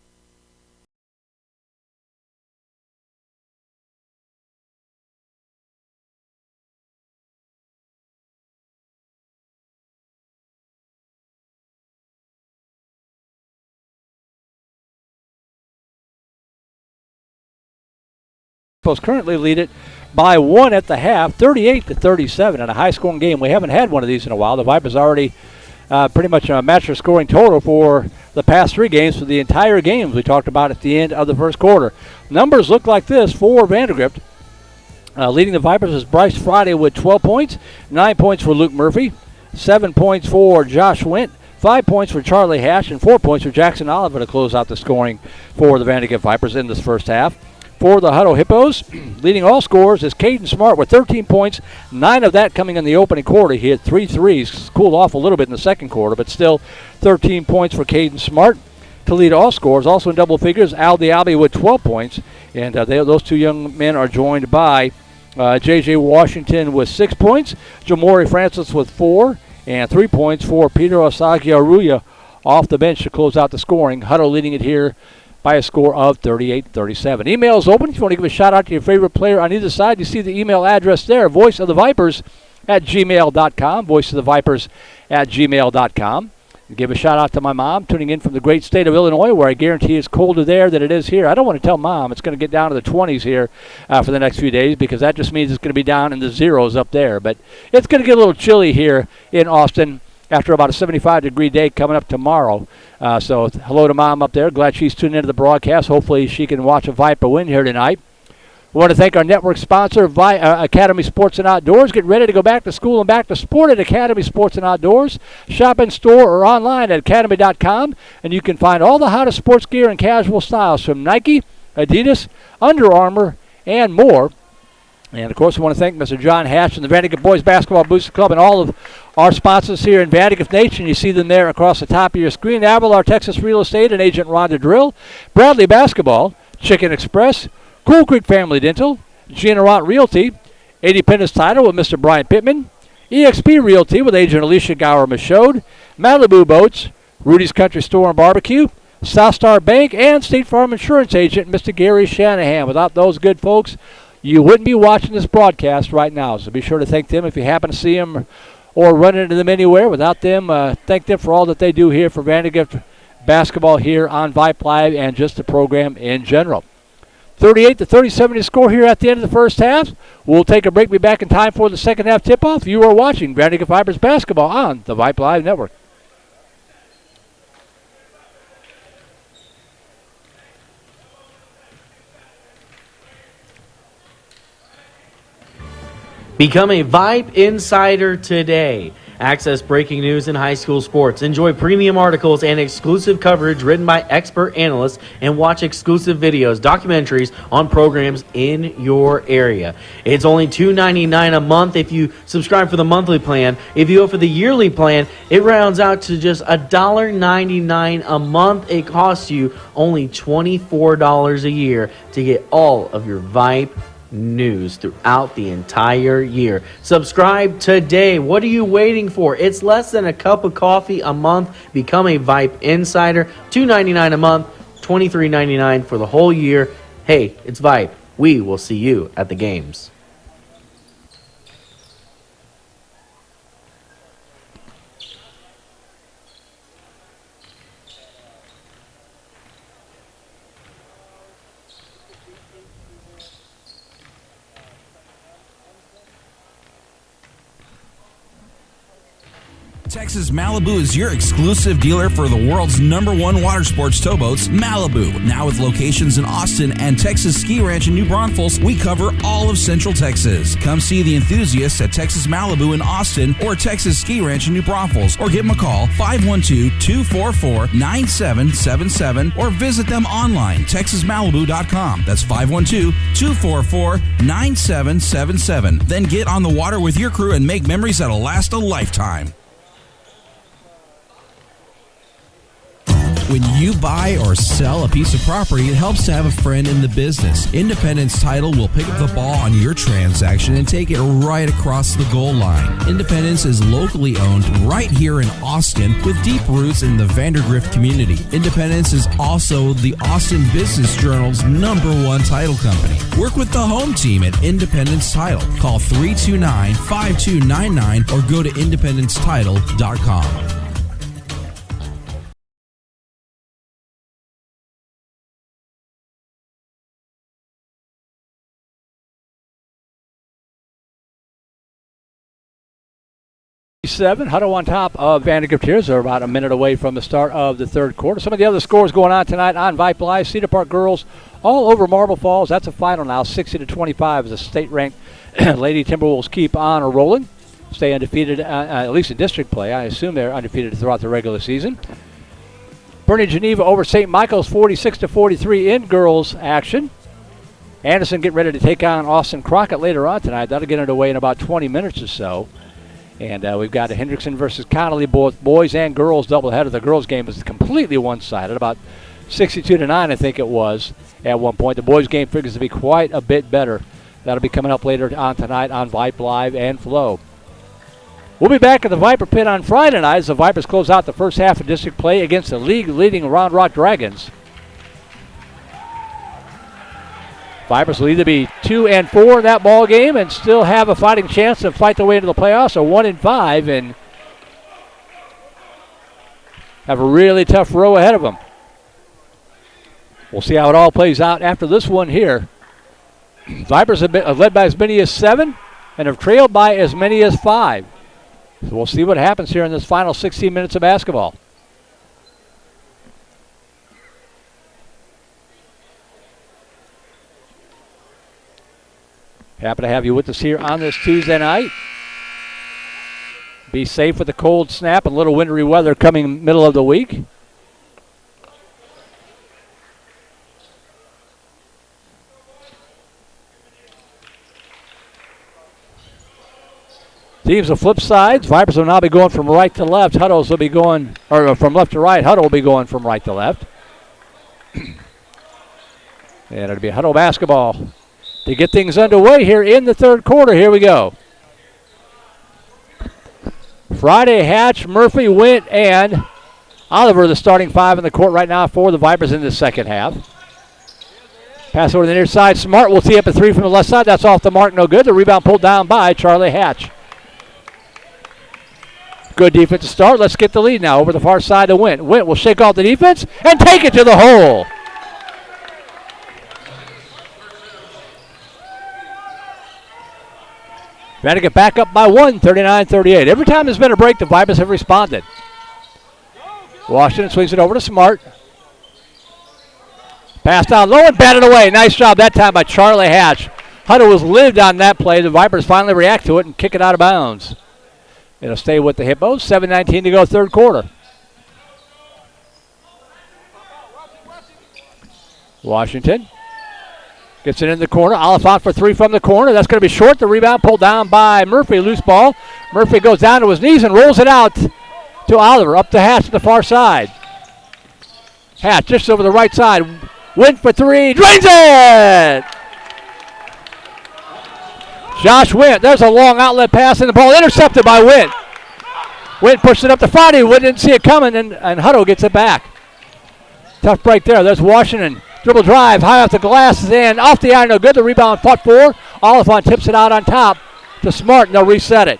Currently lead it by 1 at the half, 38-37 in a high-scoring game. We haven't had one of these in a while. The Vipers already pretty much matched their scoring total for the past 3 games for the entire games we talked about at the end of the first quarter. Numbers look like this for VANDEGRIFT. Leading the Vipers is Bryce Friday with 12 points, 9 points for Luke Murphy, 7 points for Josh Went, 5 points for Charlie Hash, and 4 points for Jackson Oliver to close out the scoring for the VANDEGRIFT Vipers in this first half. For the Hutto Hippos, leading all scorers is Caden Smart with 13 points, 9 of that coming in the opening quarter. He had 3 threes, cooled off a little bit in the second quarter, but still 13 points for Caden Smart to lead all scorers. Also in double figures, Al Diaby with 12 points, and those 2 young men are joined by J.J. Washington with 6 points, Jamori Francis with 4, and 3 points for Peter Osagi-Aruya off the bench to close out the scoring. Hutto leading it here by a score of 38-37. Email is open. If you want to give a shout-out to your favorite player on either side, you see the email address there, voiceofthevipers@gmail.com, voiceofthevipers@gmail.com. Give a shout-out to my mom, tuning in from the great state of Illinois, where I guarantee it's colder there than it is here. I don't want to tell Mom it's going to get down to the 20s here for the next few days, because that just means it's going to be down in the zeros up there. But it's going to get a little chilly here in Austin after about a 75-degree day coming up tomorrow. So hello to Mom up there. Glad she's tuning into the broadcast. Hopefully she can watch a Viper win here tonight. We want to thank our network sponsor, Academy Sports and Outdoors. Get ready to go back to school and back to sport at Academy Sports and Outdoors. Shop in store or online at academy.com, and you can find all the hottest sports gear and casual styles from Nike, Adidas, Under Armour, and more. And, of course, we want to thank Mr. John Hatch and the VANDEGRIFT Boys Basketball Booster Club and all of our sponsors here in VANDEGRIFT Nation. You see them there across the top of your screen. Avalar Texas Real Estate and Agent Rhonda Drill. Bradley Basketball, Chicken Express, Cool Creek Family Dental, Generant Realty, Independence Title with Mr. Brian Pittman, EXP Realty with Agent Alicia Gower-Michaud, Malibu Boats, Rudy's Country Store and Barbecue, South Star Bank, and State Farm Insurance Agent Mr. Gary Shanahan. Without those good folks, you wouldn't be watching this broadcast right now. So be sure to thank them if you happen to see them or run into them anywhere. Without them, thank them for all that they do here for VANDEGRIFT basketball here on Vype Live and just the program in general. 38-37 to score here at the end of the first half. We'll take a break, be back in time for the second half tip-off. You are watching VANDEGRIFT Vipers basketball on the Vype Live Network. Become a Vype Insider today. Access breaking news in high school sports. Enjoy premium articles and exclusive coverage written by expert analysts, and watch exclusive videos, documentaries on programs in your area. It's only $2.99 a month if you subscribe for the monthly plan. If you go for the yearly plan, it rounds out to just $1.99 a month. It costs you only $24 a year to get all of your Vype news throughout the entire year. Subscribe today. What are you waiting for? It's less than a cup of coffee a month. Become a Vype Insider. $2.99 a month, $23.99 for the whole year. Hey, it's Vype. We will see you at the games. Texas Malibu is your exclusive dealer for the world's #1 water sports towboats, Malibu. Now with locations in Austin and Texas Ski Ranch in New Braunfels, we cover all of Central Texas. Come see the enthusiasts at Texas Malibu in Austin or Texas Ski Ranch in New Braunfels, or give them a call 512-244-9777 or visit them online, texasmalibu.com. That's 512-244-9777. Then get on the water with your crew and make memories that'll last a lifetime. When you buy or sell a piece of property, it helps to have a friend in the business. Independence Title will pick up the ball on your transaction and take it right across the goal line. Independence is locally owned right here in Austin with deep roots in the VANDEGRIFT community. Independence is also the Austin Business Journal's #1 title company. Work with the home team at Independence Title. Call 329-5299 or go to independencetitle.com. Hutto on top of Vandegrift here. They're about a minute away from the start of the third quarter. Some of the other scores going on tonight on Vype Live. Cedar Park girls all over Marble Falls. That's a final now, 60-25 as the state-ranked Lady Timberwolves keep on rolling. Stay undefeated, at least in district play. I assume they're undefeated throughout the regular season. Bernie Geneva over St. Michael's 46-43 in girls action. Anderson getting ready to take on Austin Crockett later on tonight. That'll get underway in about 20 minutes or so. And we've got a Hendrickson versus Connolly, both boys and girls doubleheader. The girls' game is completely one-sided, about 62-9, I think it was, at one point. The boys' game figures to be quite a bit better. That'll be coming up later on tonight on Vype Live and Flow. We'll be back at the Viper Pit on Friday night as the Vipers close out the first half of district play against the league-leading Round Rock Dragons. Vipers will either be 2-4 in that ball game and still have a fighting chance to fight their way into the playoffs, or 1-5 and have a really tough row ahead of them. We'll see how it all plays out after this one here. Vipers have led by as many as 7 and have trailed by as many as 5. So we'll see what happens here in this final 16 minutes of basketball. Happy to have you with us here on this Tuesday night. Be safe with the cold snap and a little wintry weather coming middle of the week. Teams will flip sides. Vipers will now be going from right to left. Huttos will be going, or from left to right. Hutto will be going from right to left. And it'll be Hutto basketball to get things underway here in the third quarter. Here we go. Friday, Hatch, Murphy, Wint, and Oliver, the starting 5 in the court right now for the Vipers in the second half. Pass over to the near side. Smart will tee up a 3 from the left side. That's off the mark, no good. The rebound pulled down by Charlie Hatch. Good defense to start. Let's get the lead now over the far side to Wint. Wint will shake off the defense and take it to the hole. Trying to get back up by 1, 39-38. Every time there's been a break, the Vipers have responded. Washington swings it over to Smart. Pass down low and batted away. Nice job that time by Charlie Hatch. Hutto was lived on that play. The Vipers finally react to it and kick it out of bounds. It'll stay with the Hippos. 7:19 to go, third quarter. Washington gets it in the corner. Oliphant for 3 from the corner. That's going to be short. The rebound pulled down by Murphy. Loose ball. Murphy goes down to his knees and rolls it out to Oliver. Up to Hatch to the far side. Hatch just over the right side. Wint for 3. Drains it! Josh Wint. There's a long outlet pass and the ball intercepted by Wint. Wint pushed it up to Friday. Wint didn't see it coming, and Hutto gets it back. Tough break there. There's Washington. Dribble drive, high off the glass, and off the iron, no good. The rebound fought for. Oliphant tips it out on top to Smart, and they'll reset it.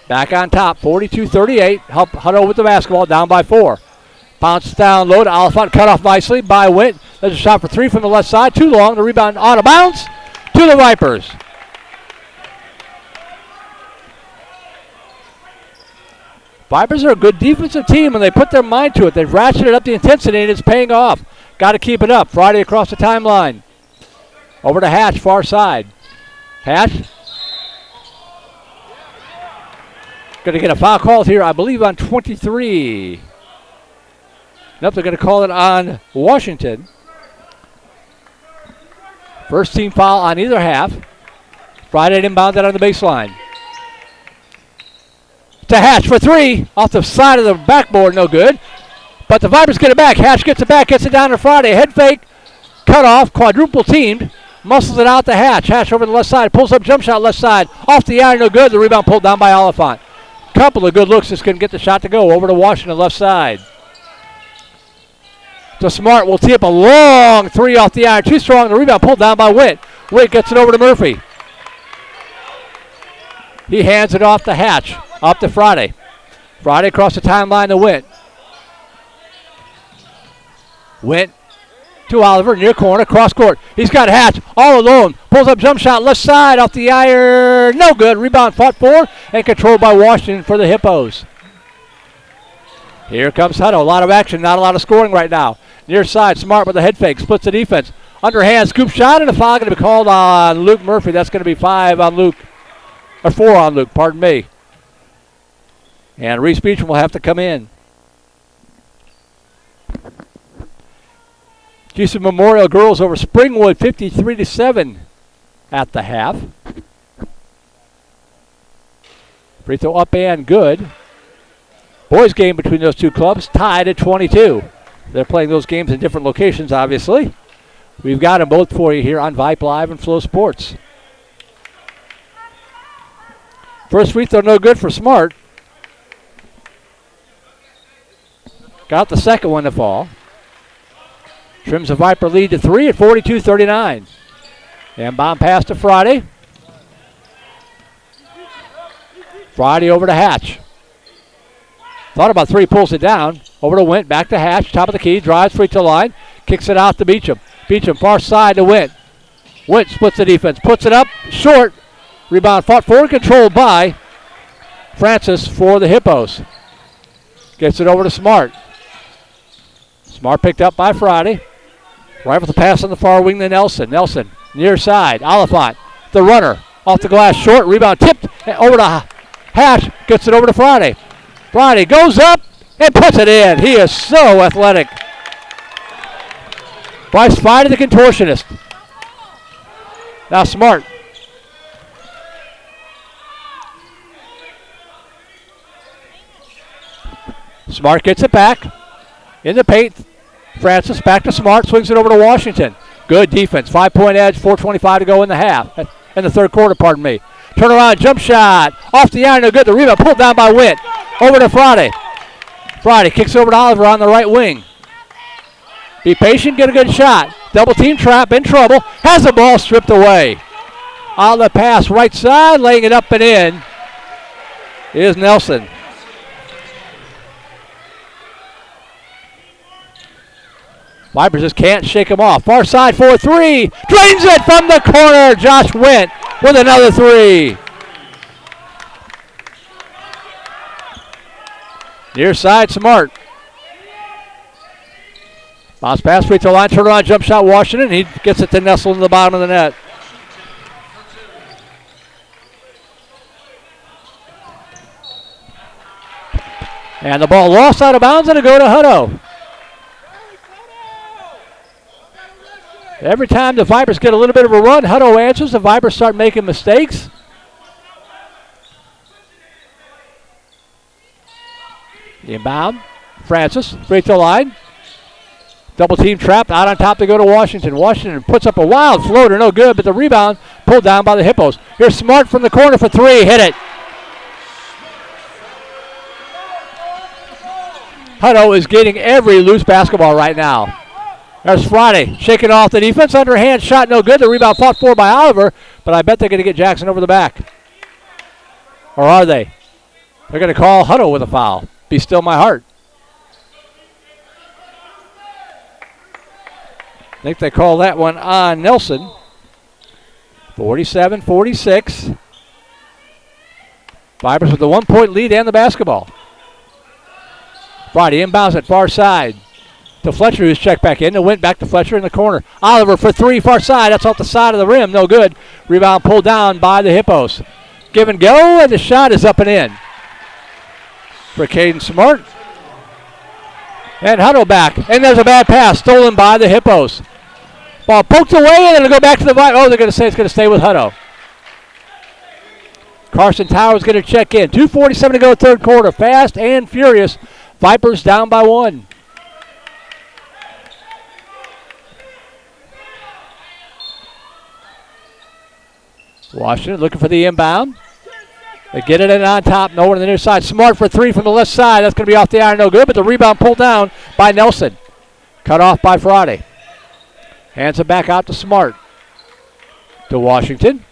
Back on top, 42-38. Hutto with the basketball, down by 4. Bounce down low to Oliphant, cut off nicely by Wint. There's a shot for 3 from the left side, too long. The rebound out of bounds to the Vipers. Vipers are a good defensive team, and they put their mind to it. They've ratcheted up the intensity, and it's paying off. Got to keep it up. Friday across the timeline. Over to Hatch, far side. Hatch. Going to get a foul called here, I believe, on 23. Nope, they're going to call it on Washington. First team foul on either half. Friday inbounded on the baseline. To Hatch for three. Off the side of the backboard, no good. But the Vipers get it back. Hatch gets it back, gets it down to Friday. Head fake, cut off, quadruple teamed. Muscles it out to Hatch. Hatch over the left side, pulls up jump shot left side. Off the iron, no good. The rebound pulled down by Oliphant. Couple of good looks, just couldn't get the shot to go. Over to Washington, left side. To Smart, will tee up a long three off the iron. Too strong, the rebound pulled down by Witt. Witt gets it over to Murphy. He hands it off to Hatch. Up to Friday. Friday across the timeline to Witt. Witt to Oliver, near corner, cross court. He's got Hatch all alone. Pulls up jump shot left side off the iron. No good. Rebound fought for and controlled by Washington for the Hippos. Here comes Hutto. A lot of action, not a lot of scoring right now. Near side, Smart with a head fake. Splits the defense. Underhand scoop shot and a foul going to be called on Luke Murphy. That's going to be 5 on Luke. Or 4 on Luke, pardon me. And Reese Beecham will have to come in. Houston Memorial girls over Springwood 53-7 at the half. Free throw up and good. Boys game between those two clubs tied at 22. They're playing those games in different locations, obviously. We've got them both for you here on Vype Live and Flow Sports. First free throw no good for Smart. Got the second one to fall. Trims the Viper lead to 3 at 42-39. And bomb pass to Friday. Friday over to Hatch. Thought about 3, pulls it down. Over to Wint, back to Hatch, top of the key, drives free throw line, kicks it out to Beecham. Beecham far side to Wint. Wint splits the defense, puts it up, short. Rebound fought forward, controlled by Francis for the Hippos. Gets it over to Smart. Smart picked up by Friday. Right with the pass on the far wing to Nelson. Nelson, near side. Oliphant, the runner. Off the glass, short. Rebound tipped over to Hatch. Gets it over to Friday. Friday goes up and puts it in. He is so athletic. Bryce Friday, the contortionist. Now Smart. Smart gets it back. In the paint. Francis back to Smart, swings it over to Washington. Good defense, 5-point edge, 4:25 to go in the half, in the third quarter, pardon me. Turnaround jump shot, off the iron, no good. The rebound pulled down by Witt. Over to Friday. Friday kicks over to Oliver on the right wing. Be patient, get a good shot. Double team trap, in trouble, has the ball stripped away. On the pass, right side, laying it up and in is Nelson. Vipers just can't shake him off. Far side for 3. Drains it from the corner. Josh Wint with another 3. Near side, Smart. Bounce pass, free throw line, turn around, jump shot, Washington. He gets it to Nestle in the bottom of the net. And the ball lost out of bounds, and it'll go to Hutto. Every time the Vipers get a little bit of a run, Hutto answers. The Vipers start making mistakes. Inbound. Francis, free throw line. Double team trap. Out on top they go to Washington. Washington puts up a wild floater. No good, but the rebound pulled down by the Hippos. Here's Smart from the corner for 3. Hit it. Hutto is getting every loose basketball right now. There's Friday, shaking off the defense. Underhand shot, no good. The rebound fought for by Oliver, but I bet they're going to get Jackson over the back. Or are they? They're going to call Hutto with a foul. Be still my heart. I think they call that one on Nelson. 47-46. Vipers with the 1-point lead and the basketball. Friday inbounds at far side to Fletcher, who's checked back in. It went back to Fletcher in the corner. Oliver for three, far side. That's off the side of the rim. No good. Rebound pulled down by the Hippos. Give and go, and the shot is up and in for Caden Smart. And Hutto back. And there's a bad pass stolen by the Hippos. Ball poked away, and it'll go back to the Vipe. Oh, they're going to say it's going to stay with Hutto. Carson Towers going to check in. 2:47 to go, third quarter. Fast and furious. Vipers down by 1. Washington looking for the inbound. They get it in on top. No one on the near side. Smart for three from the left side. That's going to be off the iron. No good, but the rebound pulled down by Nelson. Cut off by Friday. Hands it back out to Smart. To Washington.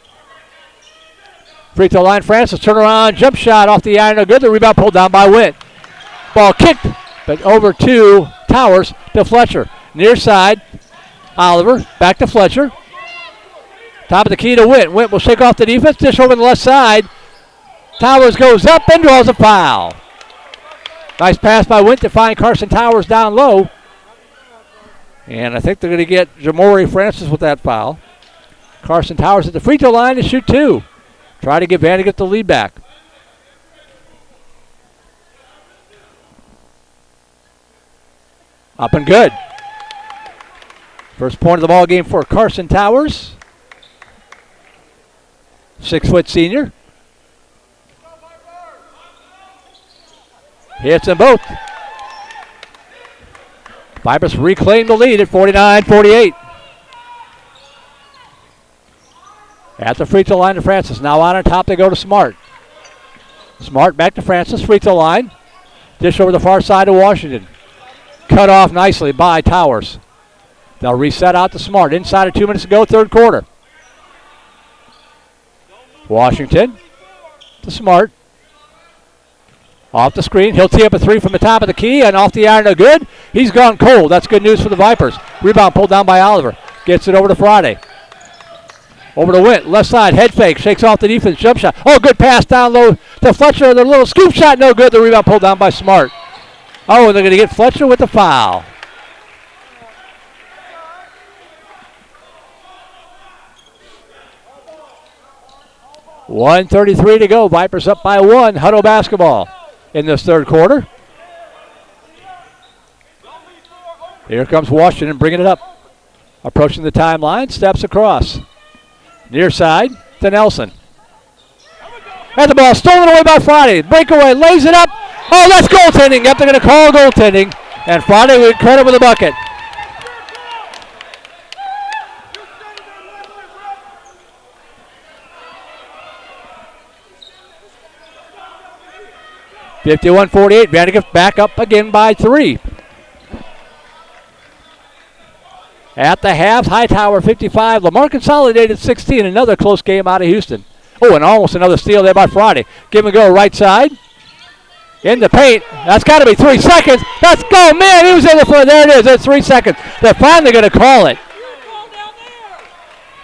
Free throw line, Francis. Turn around. Jump shot off the iron. No good. The rebound pulled down by Witt. Ball kicked, but over to Towers to Fletcher. Near side. Oliver. Back to Fletcher. Top of the key to Witt. Witt will shake off the defense. Dish over the left side. Towers goes up and draws a foul. Nice pass by Witt to find Carson Towers down low. And I think they're going to get Jamori Francis with that foul. Carson Towers at the free throw line to shoot two. Try to give VandeGrift the lead back. Up and good. First point of the ball game for Carson Towers. 6-foot senior. Hits them both. Vipers reclaim the lead at 49-48. At the free throw line to Francis. Now on top they go to Smart. Smart back to Francis, free throw line. Dish over the far side to Washington. Cut off nicely by Towers. They'll reset out to Smart. Inside of 2 minutes to go, third quarter. Washington to Smart. Off the screen. He'll tee up a three from the top of the key and off the iron. No good. He's gone cold. That's good news for the Vipers. Rebound pulled down by Oliver. Gets it over to Friday. Over to Witt. Left side. Head fake. Shakes off the defense. Jump shot. Oh, good pass down low to Fletcher. The little scoop shot. No good. The rebound pulled down by Smart. Oh, and they're going to get Fletcher with the foul. .133 to go. Vipers up by 1. Hutto basketball in this third quarter. Here comes Washington bringing it up. Approaching the timeline. Steps across. Near side to Nelson. And the ball stolen away by Friday. Breakaway. Lays it up. Oh, that's goaltending. Yep, they're going to call goaltending. And Friday with credit with the bucket. .51-48. VandeGrift back up again by 3. At the halves, Hightower 55. Lamar consolidated 16. Another close game out of Houston. Oh, and almost another steal there by Friday. Give and go right side. In the paint. That's got to be 3 seconds. Let's go, man. He was in the front. There it is. That's 3 seconds. They're finally going to call it.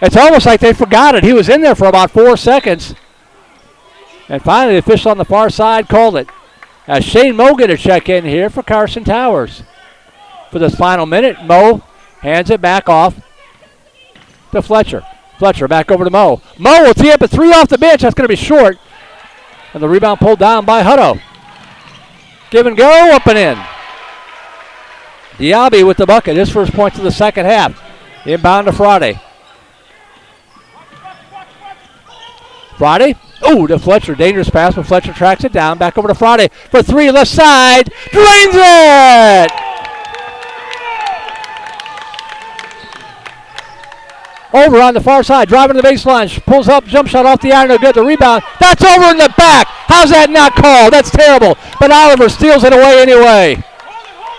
It's almost like they forgot it. He was in there for about 4 seconds. And finally, the official on the far side called it. As Shane Moe going to check in here for Carson Towers. For this final minute, Moe hands it back off to Fletcher. Fletcher back over to Moe. Moe will tee up a three off the bench. That's going to be short. And the rebound pulled down by Hutto. Give and go, up and in. Diaby with the bucket. His first point to the second half. Inbound to Friday. Friday. Oh, to Fletcher. Dangerous pass, but Fletcher tracks it down. Back over to Friday for three. Left side. Drains it! Over on the far side. Driving to the baseline. Pulls up. Jump shot off the iron. No good. The rebound. That's over in the back. How's that not called? That's terrible. But Oliver steals it away anyway.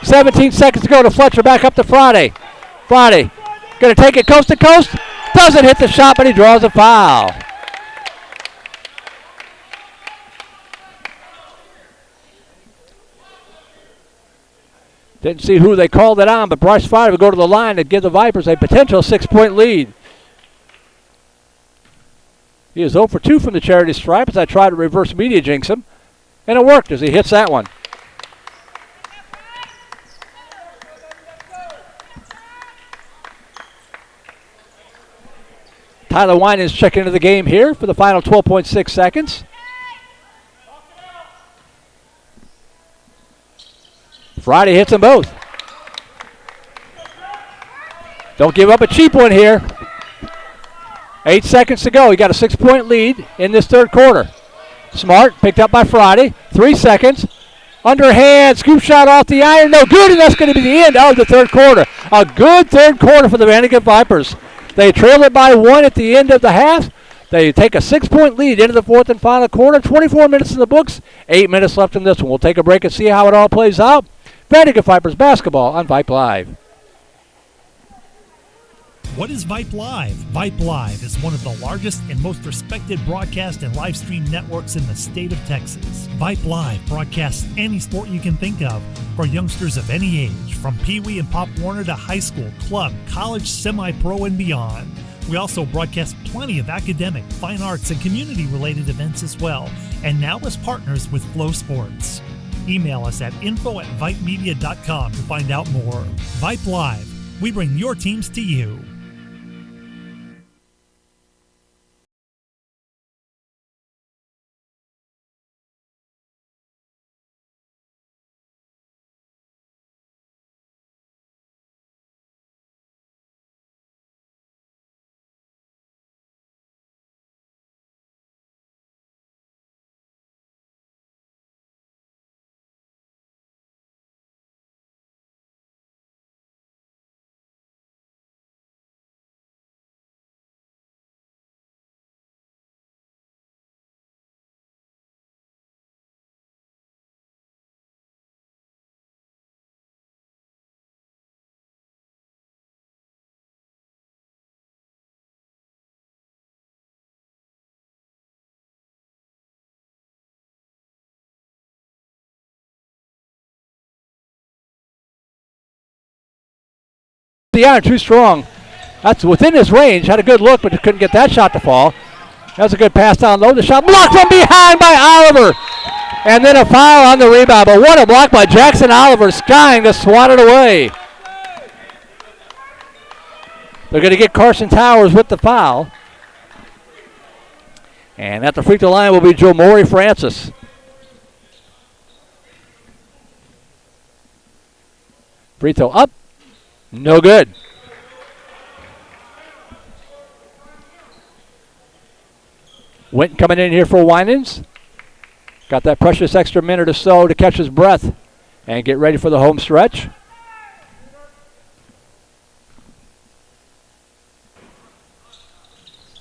17 seconds to go to Fletcher. Back up to Friday. Friday. Going to take it coast to coast. Doesn't hit the shot, but he draws a foul. Didn't see who they called it on, but Bryce Friday would go to the line to give the Vipers a potential 6-point lead. He is 0 for 2 from the charity stripe as I try to reverse media jinx him. And it worked as he hits that one. Tyler Winans checking into the game here for the final 12.6 seconds. Friday hits them both. Don't give up a cheap one here. 8 seconds to go. You got a 6-point lead in this third quarter. Smart, picked up by Friday. 3 seconds. Underhand, scoop shot off the iron. No good, and that's going to be the end of the third quarter. A good third quarter for the VandeGrift Vipers. They trail it by 1 at the end of the half. They take a 6-point lead into the fourth and final quarter. 24 minutes in the books. 8 minutes left in this one. We'll take a break and see how it all plays out. VandeGrift Vipers basketball on Vype Live. What is Vype Live? Vype Live is one of the largest and most respected broadcast and live stream networks in the state of Texas. Vype Live broadcasts any sport you can think of for youngsters of any age, from Pee Wee and Pop Warner to high school, club, college, semi-pro, and beyond. We also broadcast plenty of academic, fine arts, and community-related events as well, and now as partners with Flow Sports. Email us at info@vipemedia.com to find out more. Vype Live. We bring your teams to you. The iron too strong. That's within his range. Had a good look, but couldn't get that shot to fall. That was a good pass down low. The shot blocked from behind by Oliver. And then a foul on the rebound. But what a block by Jackson Oliver, skying to swat it away. They're going to get Carson Towers with the foul. And at the free throw line will be Jomori Francis. Free throw up. No good. Winton coming in here for Winans. Got that precious extra minute or so to catch his breath and get ready for the home stretch.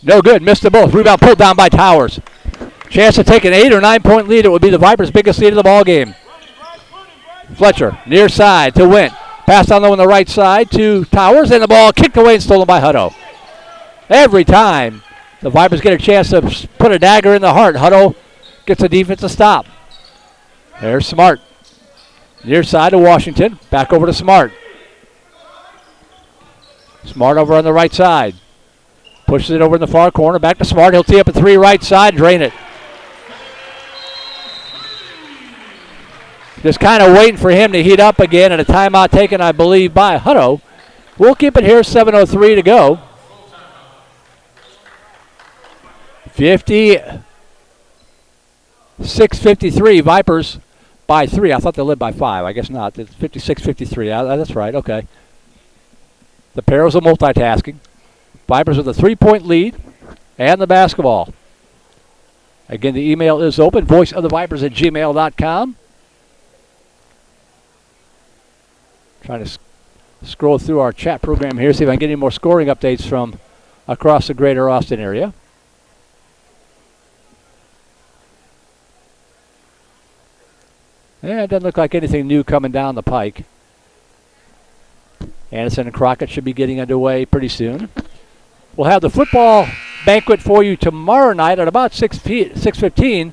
No good. Missed them both. Rebound pulled down by Towers. Chance to take an 8 or 9 point lead. It would be the Vipers' biggest lead of the ball game. Fletcher near side to Wint. Pass down low on the right side to Towers, and the ball kicked away and stolen by Hutto. Every time the Vipers get a chance to put a dagger in the heart, Hutto gets a defensive stop. There's Smart. Near side to Washington. Back over to Smart. Smart over on the right side. Pushes it over in the far corner. Back to Smart. He'll tee up a 3 right side, drain it. Just kind of waiting for him to heat up again, and a timeout taken, I believe, by Hutto. We'll keep it here, 7:03 to go. 56-53, Vipers by 3. I thought they led by 5. I guess not. It's 56-53. That's right, okay. The perils of multitasking. Vipers with a 3-point lead and the basketball. Again, the email is open, voiceofthevipers@gmail.com. Trying to scroll through our chat program here, see if I can get any more scoring updates from across the greater Austin area. Yeah, it doesn't look like anything new coming down the pike. Anderson and Crockett should be getting underway pretty soon. We'll have the football banquet for you tomorrow night at about 6:15.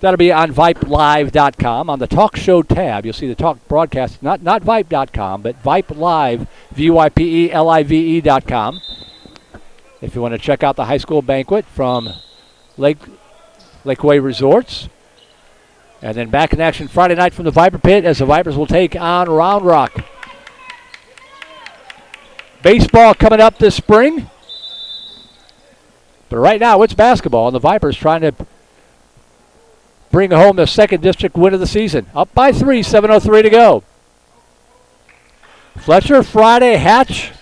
That'll be on VipeLive.com. On the talk show tab, you'll see the talk broadcast, not Vype.com, but Vype Live, VYPELIVE.com. If you want to check out the high school banquet from Lakeway Resorts. And then back in action Friday night from the Viper Pit as the Vipers will take on Round Rock. Baseball coming up this spring. But right now it's basketball, and the Vipers trying to bring home their second district win of the season. Up by 3, 7:03 to go. Fletcher, Friday, Hatch,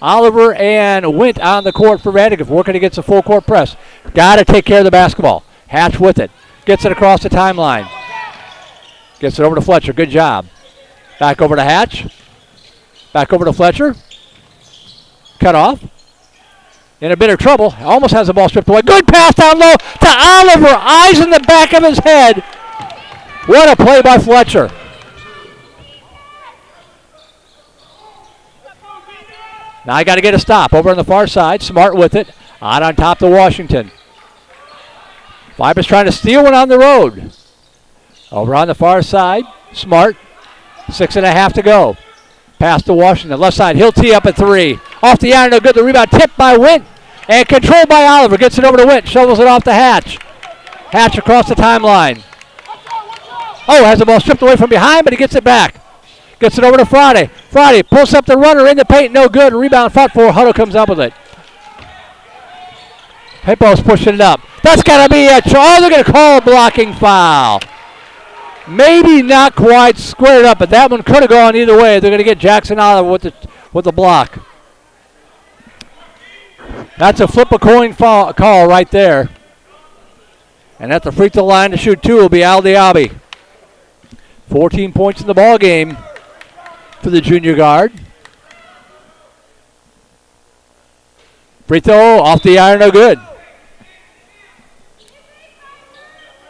Oliver, and Wint on the court for Vandegrift, working against a full court press. Got to take care of the basketball. Hatch with it. Gets it across the timeline. Gets it over to Fletcher. Good job. Back over to Hatch. Back over to Fletcher. Cut off. In a bit of trouble. Almost has the ball stripped away. Good pass down low to Oliver. Eyes in the back of his head. What a play by Fletcher. Now I got to get a stop. Over on the far side. Smart with it. Out on top to Washington. Vipers trying to steal one on the road. Over on the far side. Smart. 6.5 to go. Pass to Washington. Left side. He'll tee up at 3. Off the iron. No good. The rebound tipped by Wint. And controlled by Oliver. Gets it over to Wint. Shovels it off to Hatch. Hatch across the timeline. Oh, has the ball stripped away from behind, but he gets it back. Gets it over to Friday. Friday pulls up the runner in the paint. No good. Rebound fought for. Hutto comes up with it. Hippos pushing it up. That's got to be a charge. They're going to call a blocking foul. Maybe not quite squared up, but that one could have gone either way. They're going to get Jackson Oliver with the block. That's a flip a coin call right there. And at the free throw line to shoot 2 will be Al Diaby. 14 points in the ball game for the junior guard. Free throw off the iron, no good.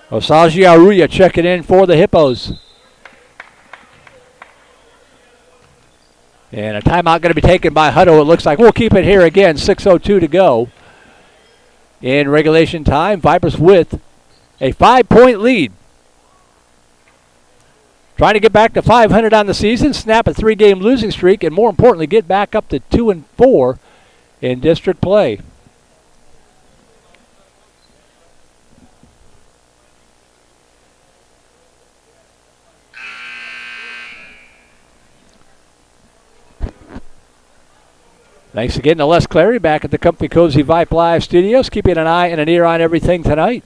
Osaji Aruya checking in for the Hippos. And a timeout going to be taken by Hutto. It looks like we'll keep it here again. 6:02 to go in regulation time. Vipers with a 5-point lead. Trying to get back to 500 on the season, snap a 3-game losing streak, and more importantly, get back up to 2-4 in district play. Thanks again to Les Clary back at the Comfy Cozy Vype Live studios, keeping an eye and an ear on everything tonight.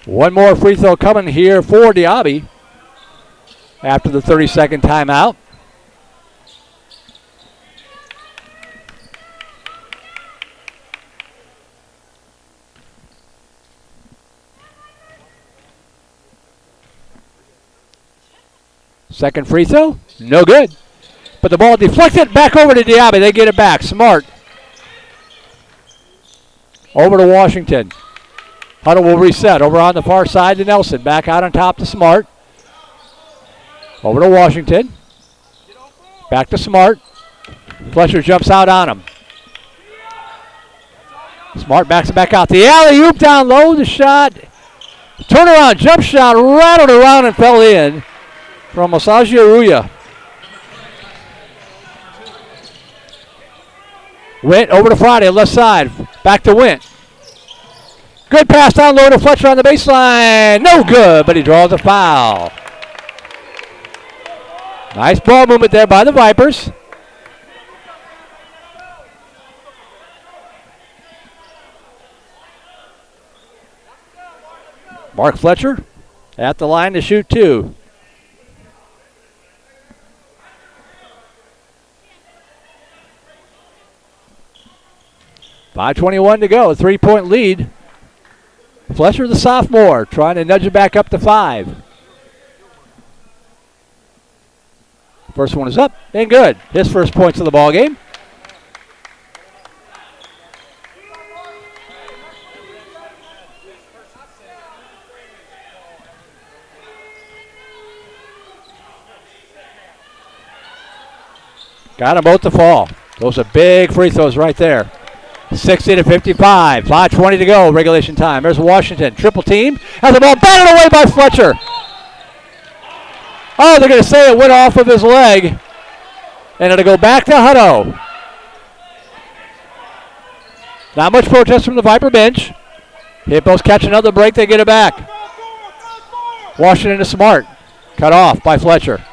One more free throw coming here for Diaby after the 30-second timeout. Second free throw, no good. But the ball deflected back over to Diaby. They get it back. Smart. Over to Washington. Hutto will reset. Over on the far side to Nelson. Back out on top to Smart. Over to Washington. Back to Smart. Fletcher jumps out on him. Smart backs it back out. The alley-oop down low. The shot. Turnaround jump shot. Rattled around and fell in from Osaji Aruya. Wint over to Friday. Left side. Back to Wint. Good pass down low to Fletcher on the baseline. No good, but he draws a foul. Nice ball movement there by the Vipers. Mark Fletcher at the line to shoot 2. .521 to go, 3-point lead. Fletcher, the sophomore, trying to nudge it back up to 5. First one is up and good. His first points of the ball game. Got them both to fall. Those are big free throws right there. 60-55, 5:20 to go, regulation time. There's Washington, triple team. Has the ball batted away by Fletcher. Oh, they're going to say it went off of his leg. And it'll go back to Hutto. Not much protest from the Viper bench. Hippos catch another break, they get it back. Washington is Smart. Cut off by Fletcher.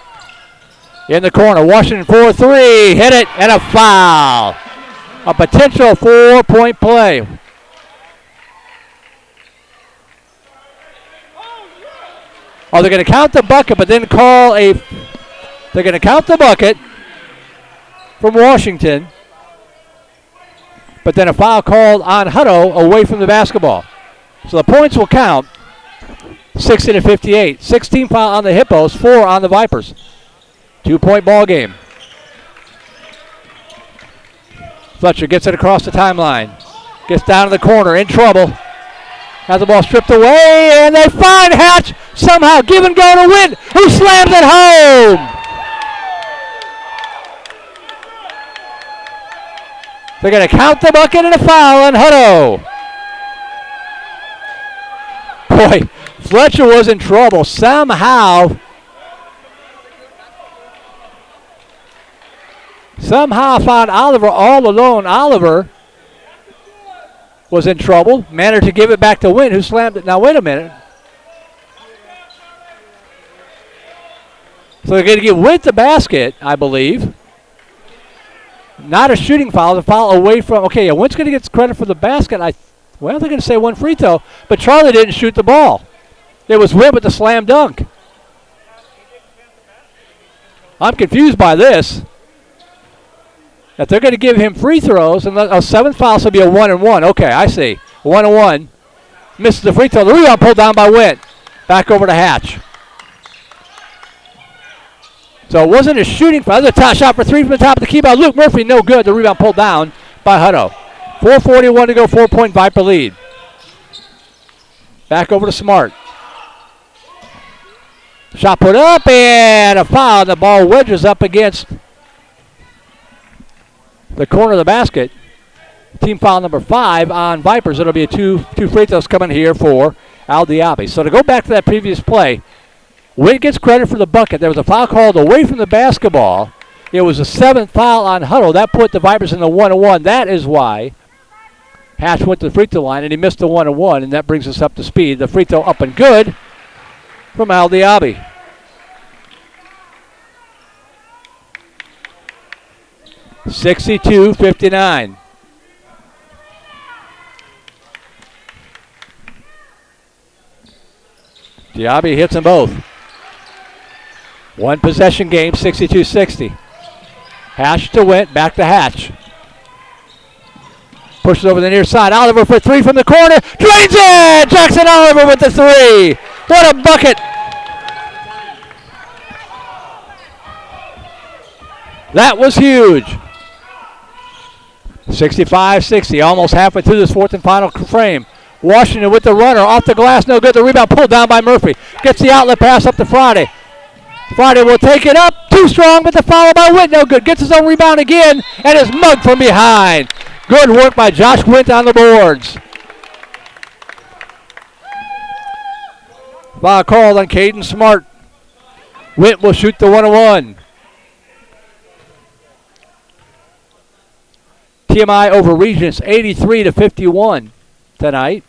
In the corner, Washington 4-3, hit it, and a foul. A potential 4-point play. Oh, they're going to count the bucket, but then call a... They're going to count the bucket from Washington, but then a foul called on Hutto away from the basketball. So the points will count 60-58. 16 foul on the Hippos, 4 on the Vipers. 2-point ball game. Fletcher gets it across the timeline. Gets down to the corner, in trouble. Has the ball stripped away, and they find Hatch somehow. Give and go to win. Who slams it home? They're going to count the bucket and a foul on Hutto. Boy, Fletcher was in trouble. Somehow found Oliver all alone. Oliver was in trouble. Managed to give it back to Wynn, who slammed it. Now, wait a minute. So they're going to give Wynn the basket, I believe. Not a shooting foul. The foul away from... Okay, yeah, Wynn's going to get credit for the basket. Well, they're going to say one free throw, but Charlie didn't shoot the ball. It was Wynn with the slam dunk. I'm confused by this. If they're going to give him free throws, and a seventh foul, so it'll be a 1-and-1. Okay, I see. 1-and-1. Misses the free throw. The rebound pulled down by Wynn. Back over to Hatch. So it wasn't a shooting foul. There's a top shot for three from the top of the key by Luke Murphy. No good. The rebound pulled down by Hutto. 4:41 to go. 4-point Viper lead. Back over to Smart. Shot put up and a foul. The ball wedges up against the corner of the basket. Team foul number 5 on Vipers. It'll be a two free throws coming here for Al Diaby. So to go back to that previous play, Wynn gets credit for the bucket. There was a foul called away from the basketball. It was a 7th foul on Hutto. That put the Vipers in the 1-1. That is why Hatch went to the free throw line and he missed the 1-1, and that brings us up to speed. The free throw up and good from Al Diaby. (62-59). Diaby hits them both. One possession game, 62-60. Hatch to Wint, back to Hatch. Pushes over the near side. Oliver for three from the corner. Drains it! Jackson Oliver with the three. What a bucket! That was huge. 65-60, almost halfway through this fourth and final frame. Washington with the runner, off the glass, no good. The rebound pulled down by Murphy. Gets the outlet pass up to Friday. Friday will take it up, too strong, but the foul by Witt, no good. Gets his own rebound again, and is mugged from behind. Good work by Josh Witt on the boards. Foul called on Caden Smart. Witt will shoot the 1-1. TMI over Regents 83-51 tonight.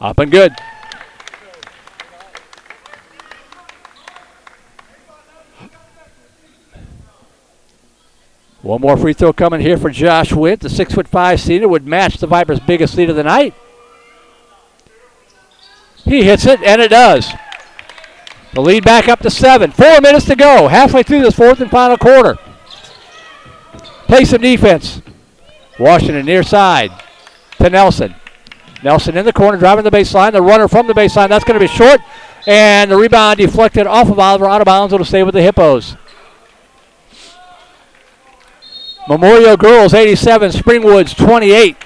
Up and good. One more free throw coming here for Josh Witt. The 6'5" seeder would match the Vipers' biggest lead of the night. He hits it, and it does. The lead back up to 7. 4 minutes to go. Halfway through this fourth and final quarter. Play some defense. Washington near side to Nelson. Nelson in the corner, driving the baseline. The runner from the baseline. That's going to be short. And the rebound deflected off of Oliver, out of bounds. It'll stay with the Hippos. Memorial Girls 87, Springwoods 28.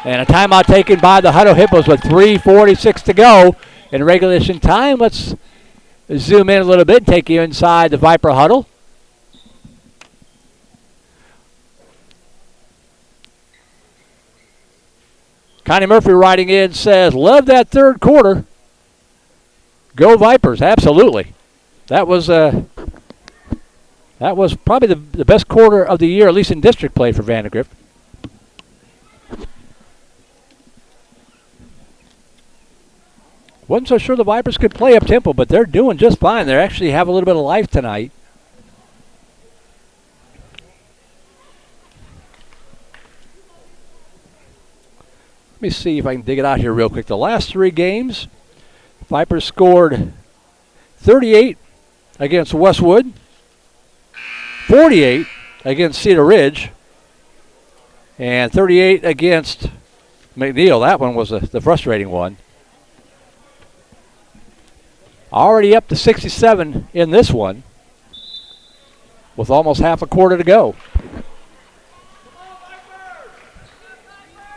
And a timeout taken by the Hutto Hippos with 3:46 to go in regulation time. Let's zoom in a little bit and take you inside the Viper huddle. Connie Murphy writing in says, love that third quarter. Go Vipers, absolutely. That was probably the best quarter of the year, at least in district play for VANDEGRIFT. Wasn't so sure the Vipers could play up tempo, but they're doing just fine. They actually have a little bit of life tonight. Let me see if I can dig it out here real quick. The last 3 games, Vipers scored 38 against Westwood, 48 against Cedar Ridge, and 38 against McNeil. That one was the frustrating one. Already up to 67 in this one with almost half a quarter to go.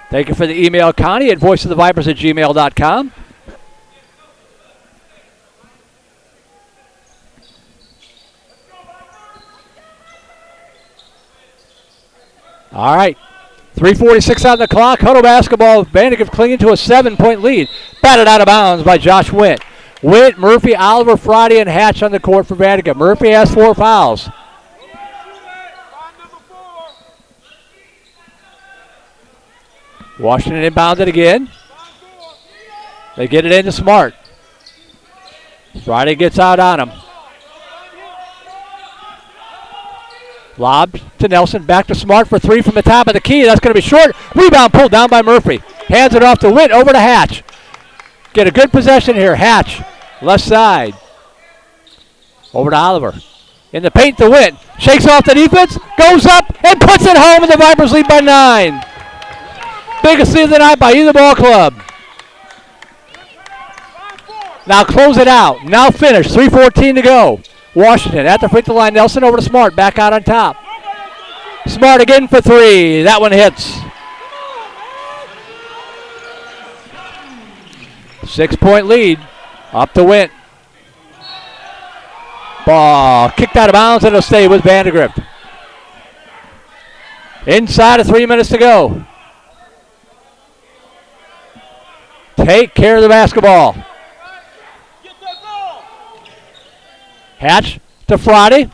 Thank you for the email, Connie, at voiceofthevipers@gmail.com. All right, 3:46 on the clock. Hutto basketball. Vandegrift clinging to a 7-point lead. Batted out of bounds by Josh Wint. Wint, Murphy, Oliver, Friday, and Hatch on the court for Vandegrift. Murphy has 4 fouls. Washington inbounded again. They get it into Smart. Friday gets out on him. Lob to Nelson. Back to Smart for 3 from the top of the key. That's going to be short. Rebound pulled down by Murphy. Hands it off to Wint. Over to Hatch. Get a good possession here. Hatch, left side. Over to Oliver. In the paint to Wint. Shakes off the defense. Goes up and puts it home, and the Vipers lead by 9. Biggest lead of the night by either ball club. Now close it out. Now finish. 3:14 to go. Washington at the free throw line. Nelson over to Smart. Back out on top. Smart again for 3. That one hits. 6-point lead. Up to Wint. Ball kicked out of bounds, and it'll stay with Vandegrift. Inside of 3 minutes to go. Take care of the basketball. Hatch to Friday.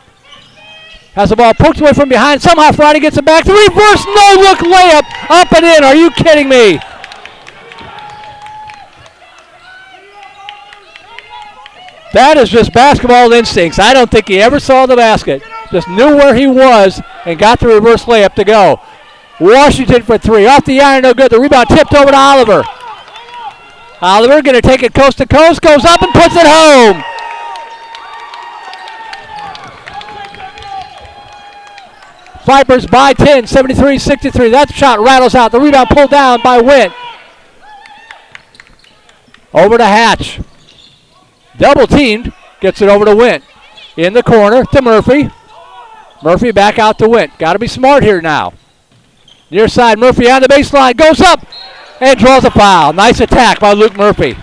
Has the ball poked away from behind. Somehow Friday gets it back. The reverse no-look layup. Up and in. Are you kidding me? That is just basketball instincts. I don't think he ever saw the basket. Just knew where he was and got the reverse layup to go. Washington for 3. Off the iron, no good. The rebound tipped over to Oliver. Oliver going to take it coast to coast. Goes up and puts it home. Vipers by 10, 73-63. That shot rattles out. The rebound pulled down by Wint. Over to Hatch. Double teamed. Gets it over to Wint. In the corner to Murphy. Murphy back out to Wint. Got to be smart here now. Near side, Murphy on the baseline. Goes up and draws a foul. Nice attack by Luke Murphy.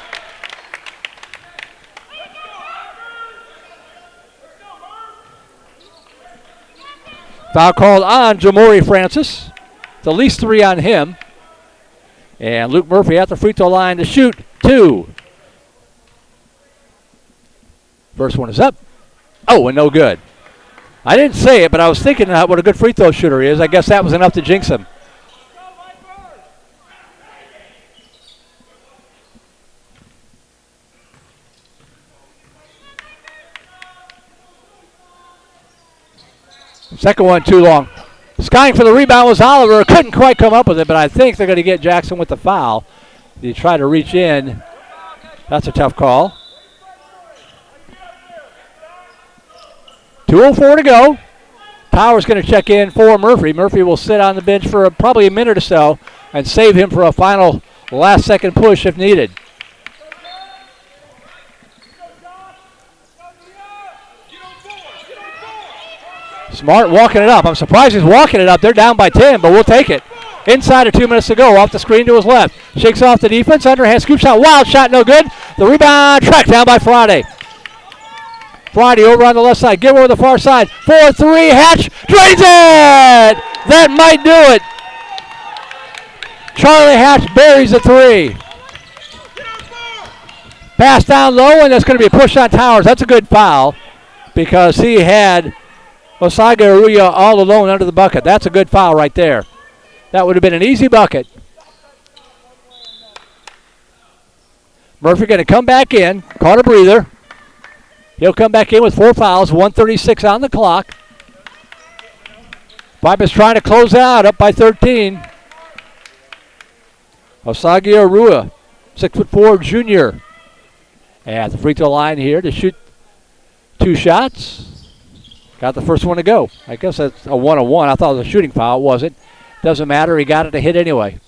Foul called on Jamori Francis. It's at least 3 on him. And Luke Murphy at the free throw line to shoot 2. First one is up. Oh, and no good. I didn't say it, but I was thinking what a good free throw shooter he is. I guess that was enough to jinx him. Second one too long. Skying for the rebound was Oliver. Couldn't quite come up with it, but I think they're going to get Jackson with the foul. He tried to reach in. That's a tough call. 2:04 to go. Powers going to check in for Murphy. Murphy will sit on the bench for probably a minute or so and save him for a final last-second push if needed. Smart walking it up. I'm surprised he's walking it up. They're down by 10, but we'll take it. Inside of 2 minutes to go. Off the screen to his left. Shakes off the defense. Underhand scoop shot. Wild shot. No good. The rebound tracked down by Friday. Friday over on the left side. Give over the far side. 4-3. Hatch drains it. That might do it. Charlie Hatch buries a 3. Pass down low, and that's going to be a push on Towers. That's a good foul because he had Osaga Aruya all alone under the bucket. That's a good foul right there. That would have been an easy bucket. Murphy going to come back in. Caught a breather. He'll come back in with 4 fouls. 1:36 on the clock. Vipers trying to close out, up by 13. Osagi Arua, 6'4" junior. At the free throw line here to shoot 2 shots. Got the first one to go. I guess that's a 1-on-1. I thought it was a shooting foul. It wasn't. Doesn't matter. He got it to hit anyway.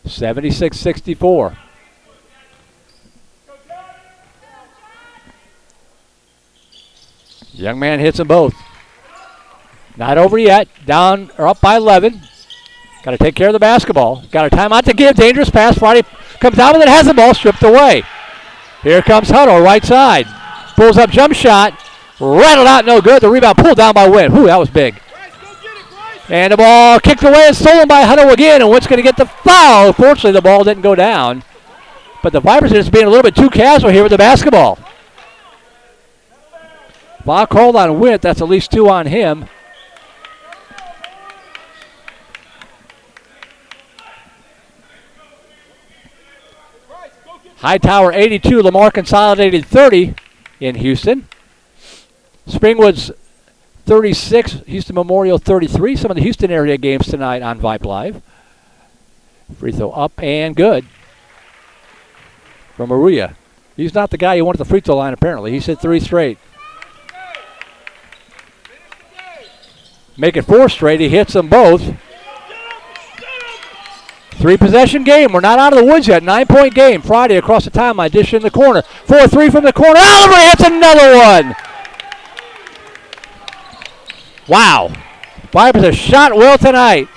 76-64. Young man hits them both. Not over yet. Down or up by 11. Got to take care of the basketball. Got a timeout to give. Dangerous pass. Friday comes down with it. Has the ball stripped away. Here comes Hutto, right side. Pulls up jump shot. Rattled out, no good. The rebound pulled down by Wynn. Whew, that was big. And the ball kicked away and stolen by Hutto again. And Wynn's going to get the foul. Fortunately, the ball didn't go down. But the Vipers are just being a little bit too casual here with the basketball. Foul called on Wynn. That's at least 2 on him. Hightower 82, Lamar Consolidated 30 in Houston. Springwood's 36, Houston Memorial 33. Some of the Houston area games tonight on Vype Live. Free throw up and good from Maria. He's not the guy who went to the free throw line apparently. He's hit 3 straight. Make it 4 straight. He hits them both. 3-possession game. We're not out of the woods yet. 9-point game. Friday across the timeline. Dish in the corner. 4-3 from the corner. Oliver hits another one. Wow. Vipers have shot well tonight.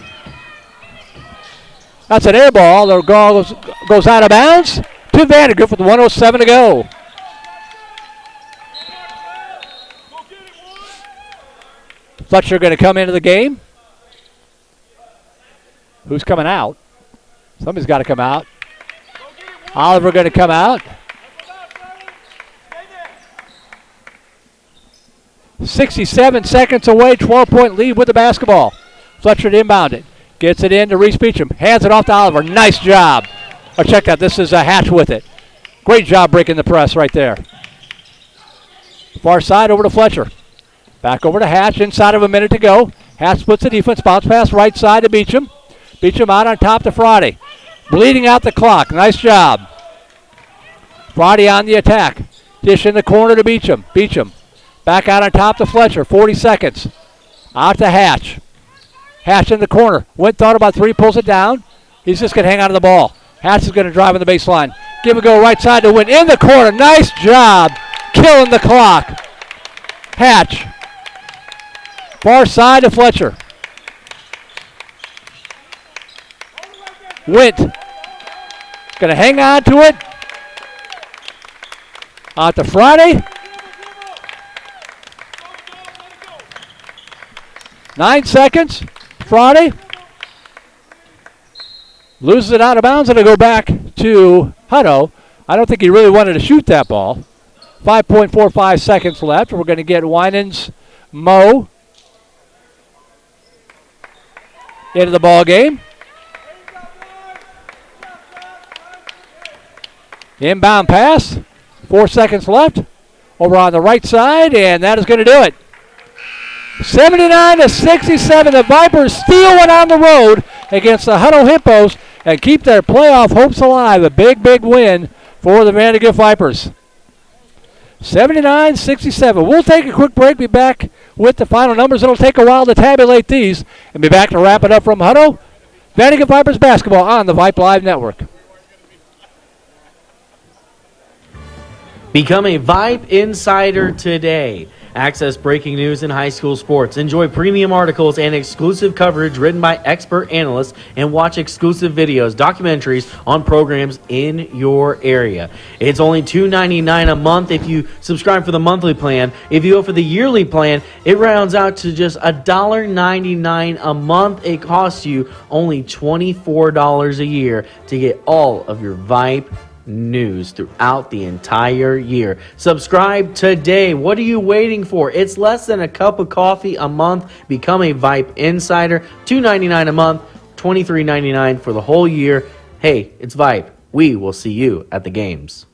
That's an air ball. The ball goes out of bounds to Vandegrift with 1:07 to go. Fletcher going to come into the game. Who's coming out? Somebody's got to come out. Oliver going to come out. 67 seconds away, 12-point lead with the basketball. Fletcher to inbound it. Gets it in to Reese Beecham. Hands it off to Oliver. Nice job. Oh, check that. This is a Hatch with it. Great job breaking the press right there. Far side over to Fletcher. Back over to Hatch. Inside of a minute to go. Hatch splits the defense. Bounce pass right side to Beecham. Beecham out on top to Friday. Bleeding out the clock. Nice job. Friday on the attack. Dish in the corner to Beecham. Beecham back out on top to Fletcher. 40 seconds. Out to Hatch. Hatch in the corner. Went thought about 3. Pulls it down. He's just going to hang on to the ball. Hatch is going to drive on the baseline. Give a go right side to Win. In the corner. Nice job. Killing the clock. Hatch. Far side to Fletcher. Wint. Going to hang on to it. Out to Friday. 9 seconds. Friday. Loses it out of bounds and it'll go back to Hutto. I don't think he really wanted to shoot that ball. 5.45 seconds left. We're going to get Winans Mo into the ball game. Inbound pass. 4 seconds left. Over on the right side, and that is going to do it. 79-67. The Vipers steal one on the road against the Hutto Hippos and keep their playoff hopes alive. A big, big win for the Vandegrift Vipers. 79-67. We'll take a quick break. Be back with the final numbers. It'll take a while to tabulate these and be back to wrap it up from Hutto. Vandegrift Vipers basketball on the Vype Live Network. Become a Vype Insider today. Access breaking news in high school sports. Enjoy premium articles and exclusive coverage written by expert analysts, and watch exclusive videos, documentaries on programs in your area. It's only $2.99 a month if you subscribe for the monthly plan. If you go for the yearly plan, it rounds out to just $1.99 a month. It costs you only $24 a year to get all of your Vype news throughout the entire year. Subscribe today. What are you waiting for? It's less than a cup of coffee a month. Become a Vype Insider. $2.99 a month, $23.99 for the whole year. Hey, it's Vype. We will see you at the games.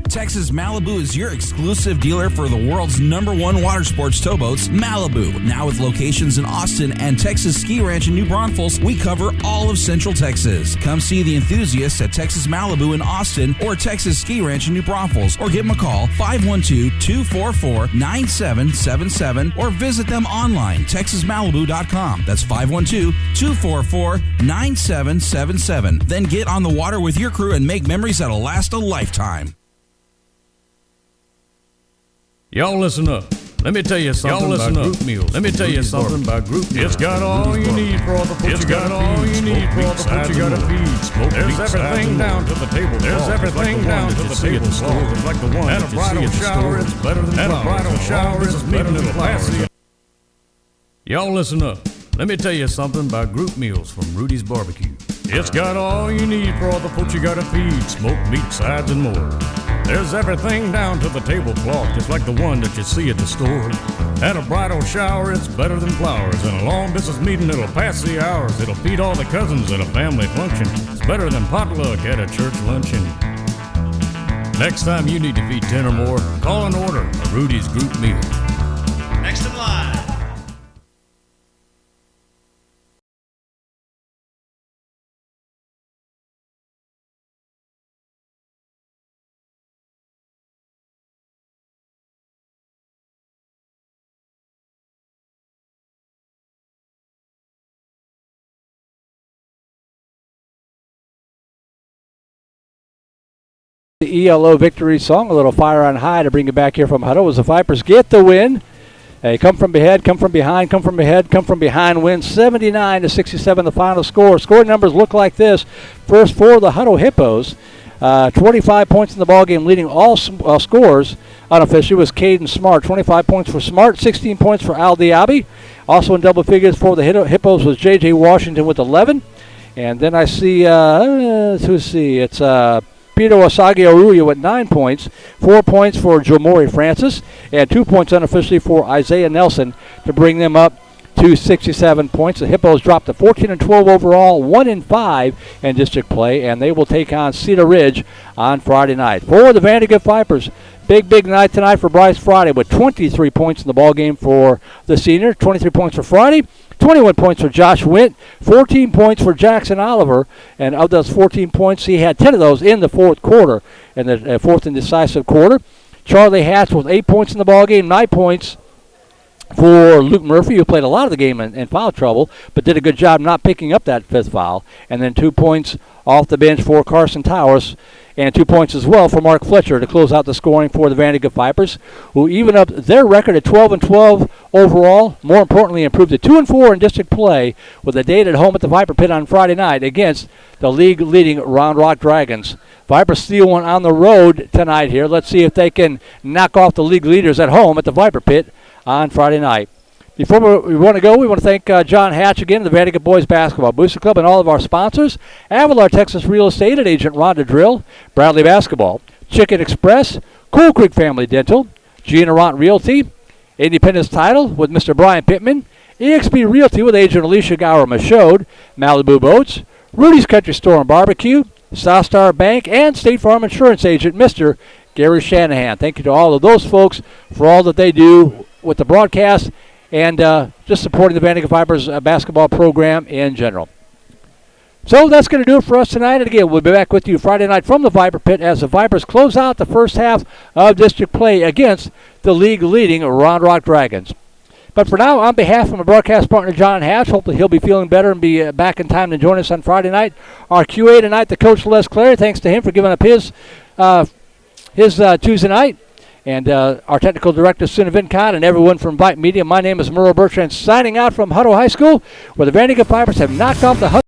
Texas Malibu is your exclusive dealer for the world's #1 water sports towboats, Malibu. Now with locations in Austin and Texas Ski Ranch in New Braunfels, we cover all of Central Texas. Come see the enthusiasts at Texas Malibu in Austin or Texas Ski Ranch in New Braunfels, or give them a call, 512-244-9777, or visit them online, texasmalibu.com. That's 512-244-9777. Then get on the water with your crew and make memories that'll last a lifetime. Y'all listen up. Let me tell you something about group meals. Let me tell you something about group meals. It's got all you need for all the folks you gotta feed. There's everything down to the table. There's everything down to the table. It's like the one at a bridal shower. It's better than a bridal shower. It's better than flowers. Y'all listen up. Let me tell you something about group meals from Rudy's Barbecue. It's got all you need for all the folks you gotta feed. Smoked meat, sides, and more. There's everything down to the tablecloth, just like the one that you see at the store. At a bridal shower, it's better than flowers. And a long business meeting, it'll pass the hours. It'll feed all the cousins at a family function. It's better than potluck at a church luncheon. Next time you need to feed 10 or more, call and order a Rudy's group meal. Next in line. The ELO victory song, a little fire on high to bring it back here from Hutto as the Vipers get the win. They come from ahead, come from behind, come from ahead, come from behind, win 79-67 the final score. Scoring numbers look like this. First for the Hutto Hippos, 25 points in the ballgame, leading all scores unofficially was Caden Smart. 25 points for Smart, 16 points for Al Diaby. Also in double figures for the Hippos was J.J. Washington with 11. And then I see, it's Peter Wasagi Aruya with 9 points, 4 points for Jomori Francis, and 2 points unofficially for Isaiah Nelson to bring them up to 67 points. The Hippos dropped to 14-12 overall, 1-5 in district play, and they will take on Cedar Ridge on Friday night. For the VandeGrift Vipers, big night tonight for Bryce Friday with 23 points in the ballgame for the senior, 23 points for Friday. 21 points for Josh Wint, 14 points for Jackson Oliver, and of those 14 points, he had 10 of those in the fourth quarter, in the fourth and decisive quarter. Charlie Hatch with 8 points in the ballgame, 9 points for Luke Murphy, who played a lot of the game in foul trouble, but did a good job not picking up that fifth foul. And then 2 points off the bench for Carson Towers, and 2 points as well for Mark Fletcher to close out the scoring for the VandeGrift Vipers, who even up their record at 12-12 overall. More importantly, improved to 2-4 in district play with a date at home at the Viper Pit on Friday night against the league-leading Round Rock Dragons. Vipers steal one on the road tonight here. Let's see if they can knock off the league leaders at home at the Viper Pit on Friday night. Before we want to go, we want to thank John Hatch again, the VandeGrift Boys Basketball Booster Club, and all of our sponsors: Avalar Texas Real Estate and Agent Rhonda Drill, Bradley Basketball, Chicken Express, Cool Creek Family Dental, Gina Ront Realty, Independence Title with Mr. Brian Pittman, EXP Realty with Agent Alicia Gower Michaud, Malibu Boats, Rudy's Country Store and Barbecue, South Star Bank, and State Farm Insurance Agent Mr. Gary Shanahan. Thank you to all of those folks for all that they do with the broadcast and just supporting the VandeGrift Vipers basketball program in general. So that's going to do it for us tonight. And again, we'll be back with you Friday night from the Viper Pit as the Vipers close out the first half of district play against the league-leading Round Rock Dragons. But for now, on behalf of my broadcast partner, John Hatch, hopefully he'll be feeling better and be back in time to join us on Friday night. Our QA tonight, the coach Les Clary, thanks to him for giving up his Tuesday night. And our technical director, Suna Vincott, and everyone from Vype Media. My name is Merle Bertrand, signing out from Hutto High School, where the Vandegrifts Vipers have knocked off the Hutto